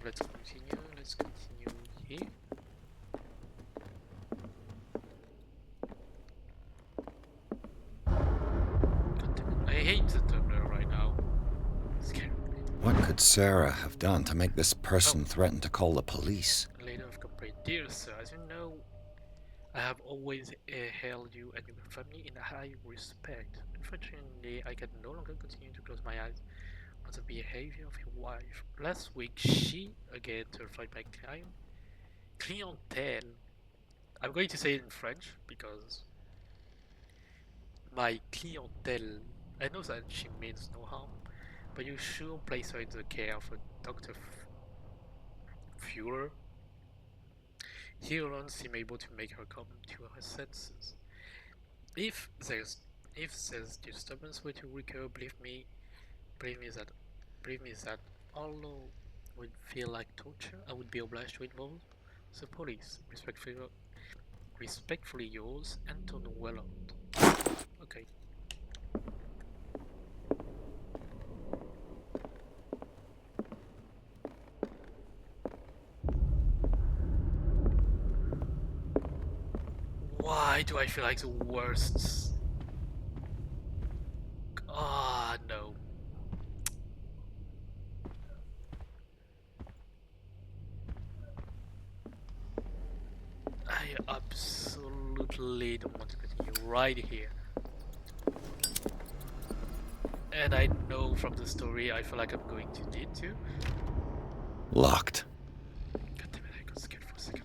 Let's continue here. I hate the Tumblr right now. It's scaring me. What could Sarah have done to make this person threaten to call the police? Later of complaint. Dear sir, as you know, I have always held you and your family in high respect. Unfortunately, I can no longer continue to close my eyes on the behavior of your wife. Last week, she again terrified my clientele. I'm going to say it in French because my clientele. I know that she means no harm, but you should place her in the care of a Dr. Fuhrer. He alone seemed able to make her come to her senses. If there's disturbance were to recur, believe me that although it would feel like torture, I would be obliged to involve the police. Respectfully yours, Anton Welland. Okay. Why do I feel like the worst? Ah, no. I absolutely don't want to continue right here. And I know from the story I feel like I'm going to need to. Locked. God damn it, I got scared for a second.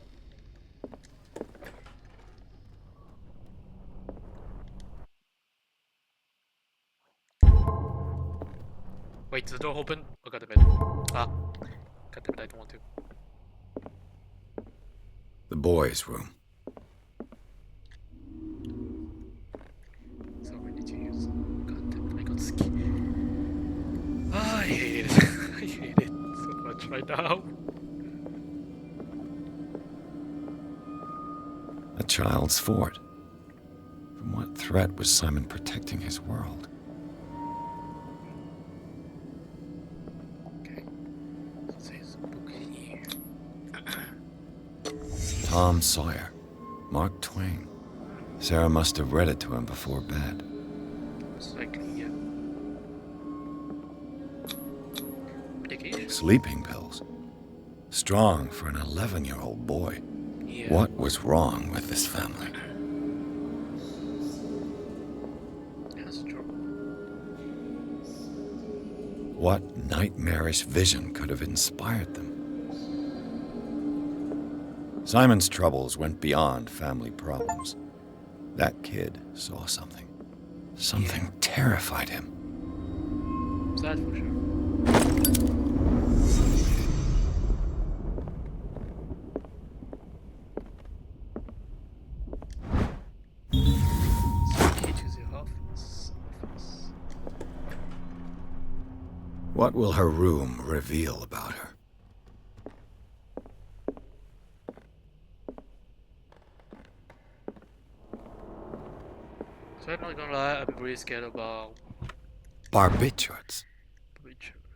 Wait, the door open? Oh god damn it. Ah. God damn it, I don't want to. The boys' room. So we need to use. God damn it, I got scared. Ah, I hate it. I hate it so much right now. A child's fort. From what threat was Simon protecting his world? Okay. So there's a book here. Tom Sawyer. Mark Twain. Sarah must have read it to him before bed. Most likely, yeah. Medication? Sleeping pills. Strong for an 11-year-old boy. Yeah. What was wrong with this family? That's true. What nightmarish vision could have inspired them? Simon's troubles went beyond family problems. That kid saw something. Something terrified him. That for sure. What will her room reveal about her? So I'm not gonna lie, I'm really scared about Barbiturates.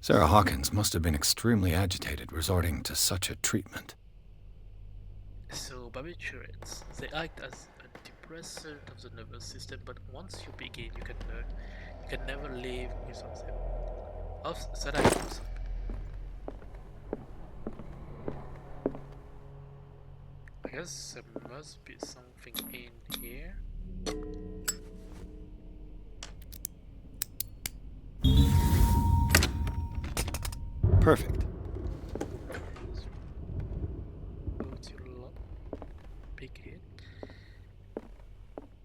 Sarah Hawkins must have been extremely agitated resorting to such a treatment. So barbiturates, they act as a depressant of the nervous system, but once you begin, you can never live without them. That I know something. I guess there must be something in here. Perfect. Big hit.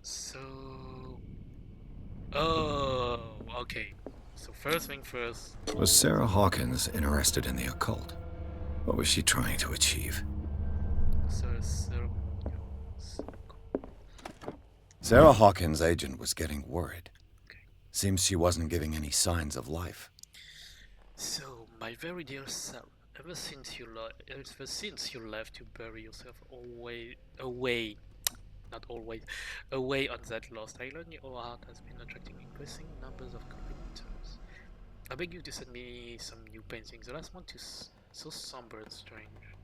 So... Oh, okay. So first thing first. Was Sarah Hawkins interested in the occult? What was she trying to achieve? Sarah Hawkins' agent was getting worried. Seems she wasn't giving any signs of life. So, my very dear son, ever since you left to bury yourself away on that lost island, your heart has been attracting increasing numbers of collectors. I beg you to send me some new paintings. The last one is so somber and strange.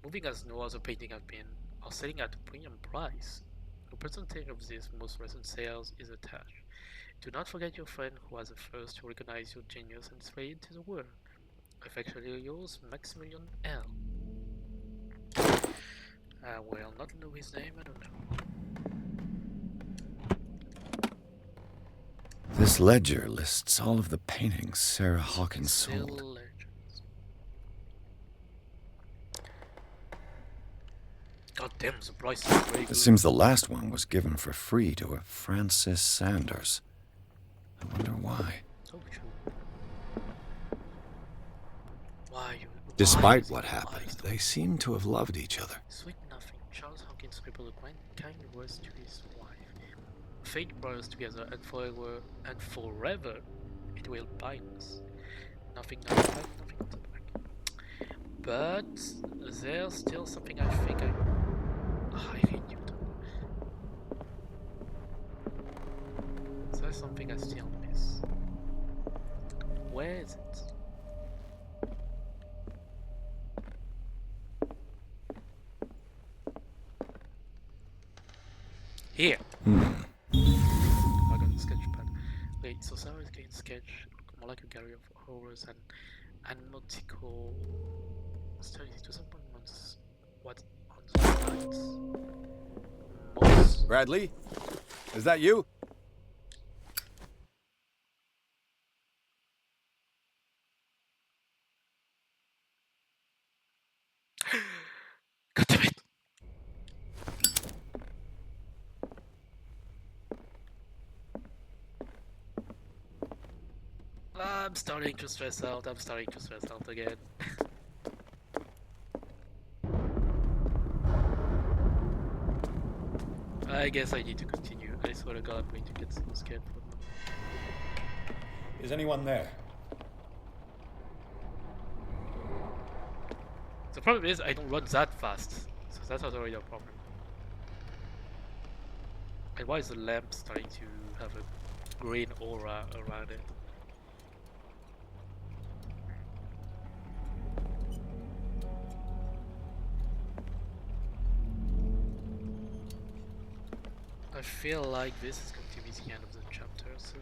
Moving as no other painting are selling at a premium price. A percentage of this most recent sales is attached. Do not forget your friend who was the first to recognize your genius and display it to the world. Affectionately yours, Maximilian L. I will not know his name, I don't know. This ledger lists all of the paintings Sarah Hawkins sold. God damn, the price is very good. It seems the last one was given for free to a Francis Sanders. I wonder why. Oh, true. Why you... Despite what happened, they seem to have loved each other. Sweet nothing. Charles Hawkins crippled a kind words to his wife. Fate brought us together, and forever it will bind us. Nothing on the back, nothing on the back. But there's still something I think I hate Newton. There's something I still miss. Where is it? Here. I got the sketch pad. Wait, so Sarah's getting sketch more like a gallery of horrors and nautical studies to some moments. What on the nights? Bradley? Is that you? God damn it! I'm starting to stress out. I'm starting to stress out again. I guess I need to continue. I swear to God, I'm going to get so scared for them. Is anyone there? The problem is I don't run that fast, so that's already a problem. And why is the lamp starting to have a green aura around it? I feel like this is going to be the end of the chapter soon.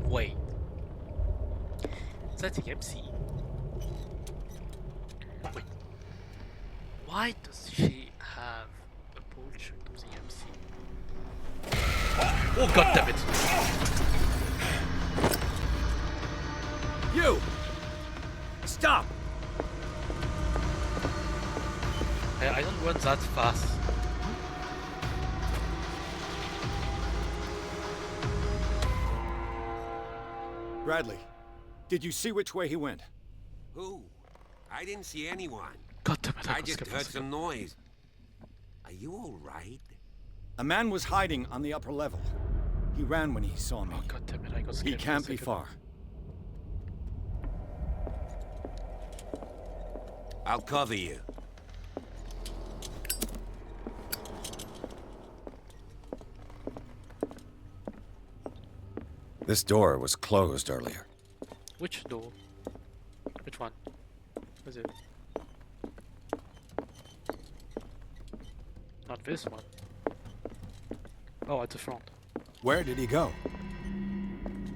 Wait. Is that the MC? Wait. Why does she have a portrait of the MC? Oh god damn it! You! Stop! I don't run that fast. Bradley, did you see which way he went? Who? I didn't see anyone. God damn it, I just heard some noise. Are you all right? A man was hiding on the upper level. He ran when he saw me. Oh god damn it, I got scared. He can't be far. I'll cover you. This door was closed earlier. Which door? Which one? Was it? Not this one. Oh, at the front. Where did he go?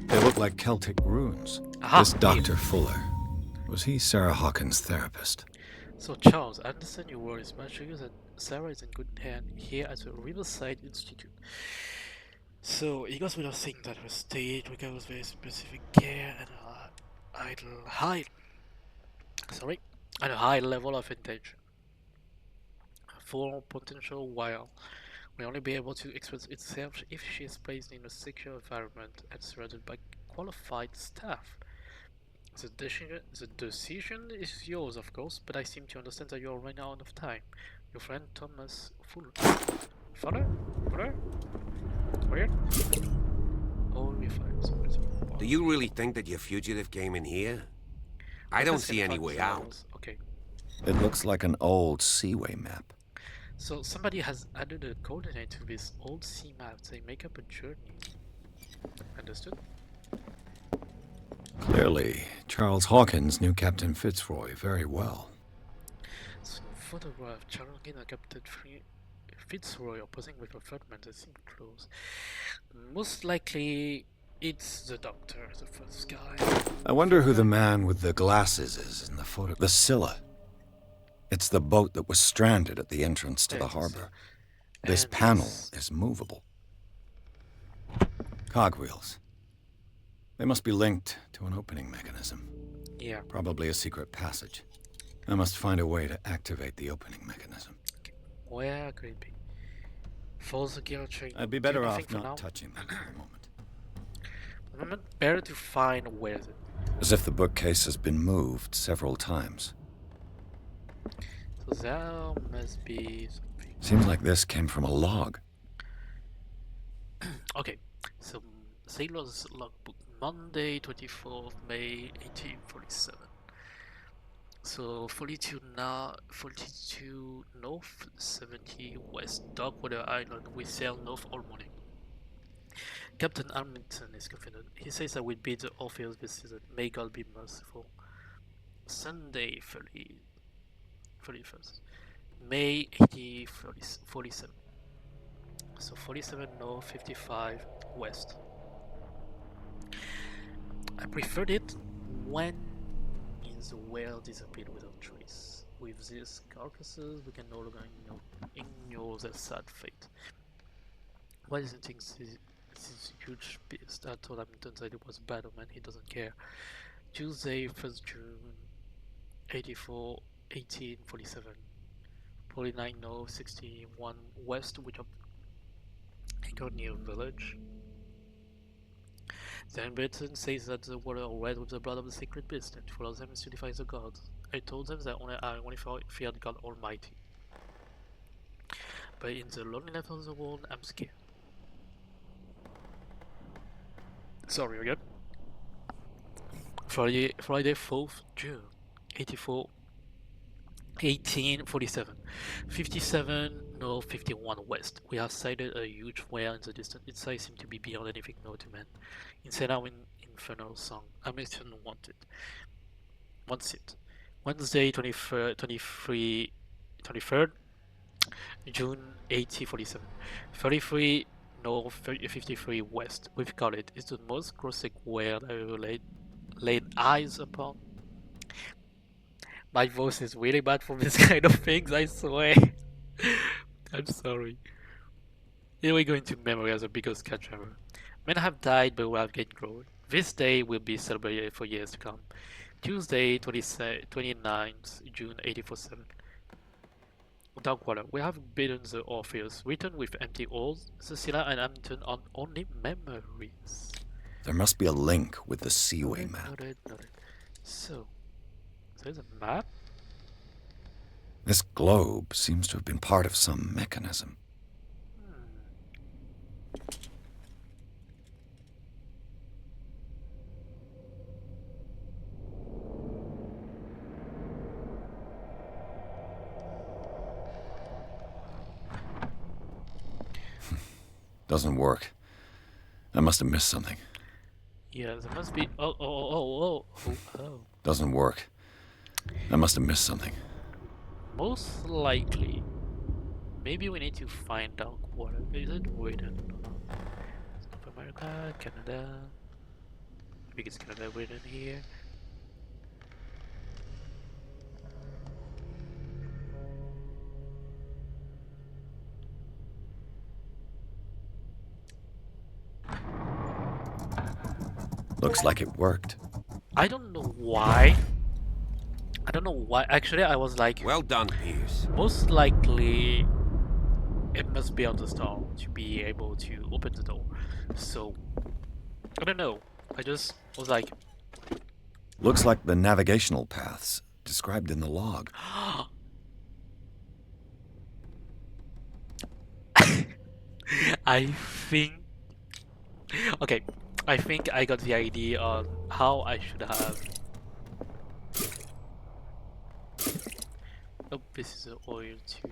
They look like Celtic runes. Aha, This Dr. Fuller. Was he Sarah Hawkins' therapist? So Charles, I understand your worries, but I that Sarah is in good hand here at the Riverside Institute. So it goes without saying that her state requires very specific care and a high level of intention. Full potential, while will only be able to express itself if she is placed in a secure environment and surrounded by qualified staff. The decision is yours, of course, but I seem to understand that you're running out of time. Your friend Thomas Fuller. Fuller? Where? Oh, we find somewhere. Do you really think that your fugitive came in here? I don't see any way out. Okay. It looks like an old seaway map. So somebody has added a coordinate to this old sea map. They make up a journey. Understood? Clearly, Charles Hawkins knew Captain Fitzroy very well. So, photograph Charles and Captain Fitzroy are posing with a fragment that seems close. Most likely, it's the doctor, the first guy. I wonder who the man with the glasses is in the photo. The Scylla. It's the boat that was stranded at the entrance to the harbor. This panel is movable. Cogwheels. They must be linked to an opening mechanism. Yeah. Probably a secret passage. I must find a way to activate the opening mechanism. Where could it be? For the gear chain. I'd be better off not touching that for the moment. The moment better to find where is it. As if the bookcase has been moved several times. So there must be something. Seems like this came from a log. Okay, so Sailor's Logbook, Monday, 24th May, 1847. So 42 north, 70 west, Darkwater Island. We sail north all morning. Captain Hamilton is confident. He says I will beat the Orpheus this season. May God be merciful. Sunday, 31st May, 1847. So 47 north, 55 west. I preferred it when the whale disappeared without trace. With these carcasses, we can no longer ignore their sad fate. Why doesn't think this huge beast? I told Hamilton that it was bad man, he doesn't care. Tuesday, 1st June, 1847. 49 north, 61 west, which up anchored near village. Then Britain says that the water are red with the blood of the sacred beast, and follow them to defy the gods. I told them that I only feared God Almighty. But in the loneliness of the world, I'm scared. Sorry again. Friday 4th June, 1847. 57 north, 51 west. We have sighted a huge whale in the distance. Its size seemed to be beyond anything known to man. Inside our infernal song, Hamilton wants it. Wednesday, 23rd June, 1847. 33 north, 53 west. We've got it. It's the most grotesque whale I ever laid eyes upon. My voice is really bad for this kind of things, I swear. I'm sorry. Here we go into memory as the biggest catch ever. Men have died, but we have gained growth. This day will be celebrated for years to come. Tuesday, 29th June, 1847. Darkwater. We have beaten the Orpheus, written with empty oars. Cecilia and Hamilton on only memories. There must be a link with the Seaway map. Noted. So, there's a map? This globe seems to have been part of some mechanism. Doesn't work. I must have missed something. Yeah, there must be. Oh. Doesn't work. I must have missed something. Most likely. Maybe we need to find Darkwater. Is it? Wait, I don't know. South America, Canada. I think it's Canada written here. Looks like it worked. I don't know why. Actually, I was like... Well done, Pierce. Most likely, it must be on the star to be able to open the door. So, I don't know. I just was like... Looks like the navigational paths described in the log. I think... Okay, I think I got the idea on how I should have... Oh, this is the oil to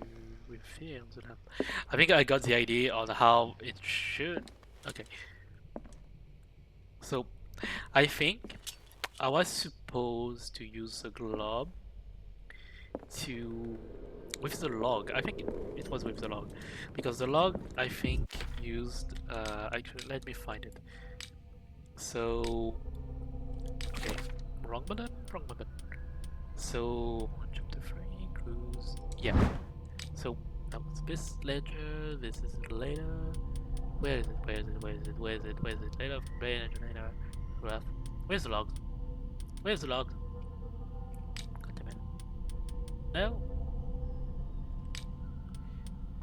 refill the lamp. I think I got the idea on how it should... Okay. So, I think I was supposed to use the globe to... with the log. I think it was with the log. Because the log, I think, used... actually, let me find it. So... Okay, wrong button. So, chapter 3, cruise... Yeah. So, that was this ledger, this is later... Where is it? Later, brain later, graph. Where's the log? God damn it. No?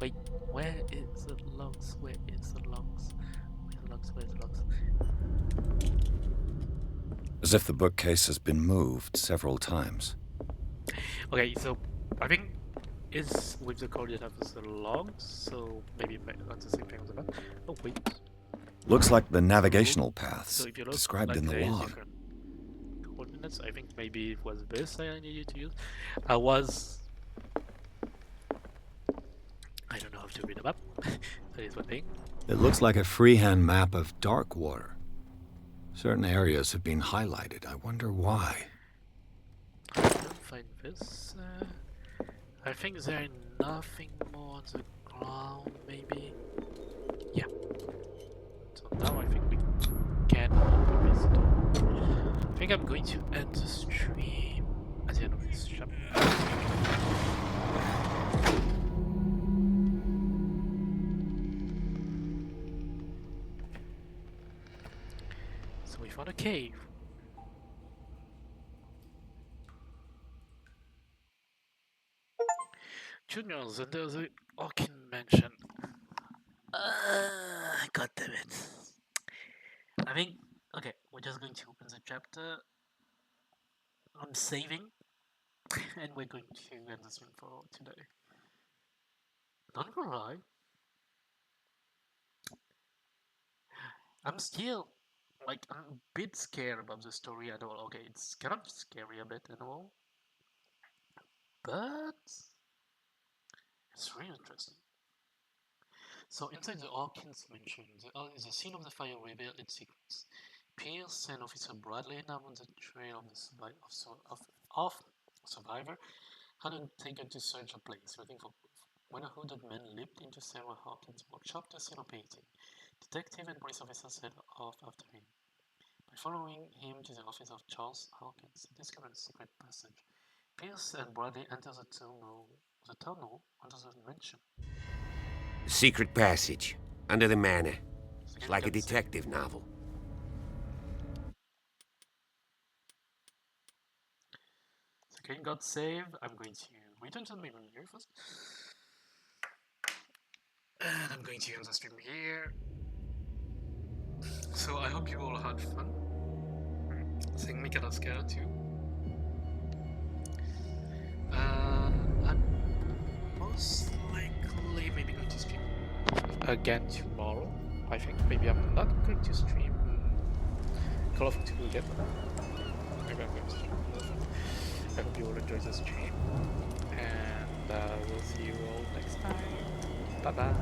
Wait, where is the logs? Where is the logs? Where's the logs? Where's the logs? As if the bookcase has been moved several times. Okay, so I think is with the coordinate of the logs, so maybe that's the same thing as the map. Oh wait. Looks like the navigational So paths if you look, described like, in the there is log. different coordinates. I think maybe it was this I needed to use. I don't know how to read a map. That is one thing. It looks like a freehand map of dark water. Certain areas have been highlighted. I wonder why. I can't find this. I think there's nothing more on the ground, maybe. Yeah. So now I think we can open this door. I think I'm going to end the stream at the end of this chapter. So we found a cave. Juniors, and there's a Orkin mansion. God damn it. I think, okay, we're just going to open the chapter. I'm saving, and we're going to end the stream for today. Not gonna lie, I'm still, like, I'm a bit scared about the story at all. Okay, it's kind of scary a bit and all, but it's really interesting. So inside the Hawkins mansion, the scene of the fire revealed its secrets. Pierce and Officer Bradley, now on the trail of the survivor, had undertaken to search the place, looking for proof. When a hooded man leaped into Sarah Hawkins' workshop to see a painting, detective and police officers set off after him. By following him to the office of Charles Hawkins, they discovered a secret passage. Pierce and Bradley enter the tunnel under the mansion. Secret passage, under the manor. It's like a detective novel. The king got saved. I'm going to return to the main menu first. And I'm going to end the stream here. So I hope you all had fun. Seeing Mikadaska too. I'm most likely maybe going to stream again tomorrow. I think maybe I'm not going to stream Call of Duty again. Maybe I'm going to stream Call of Duty. I hope you all enjoy the stream. And we'll see you all next time. Bye bye.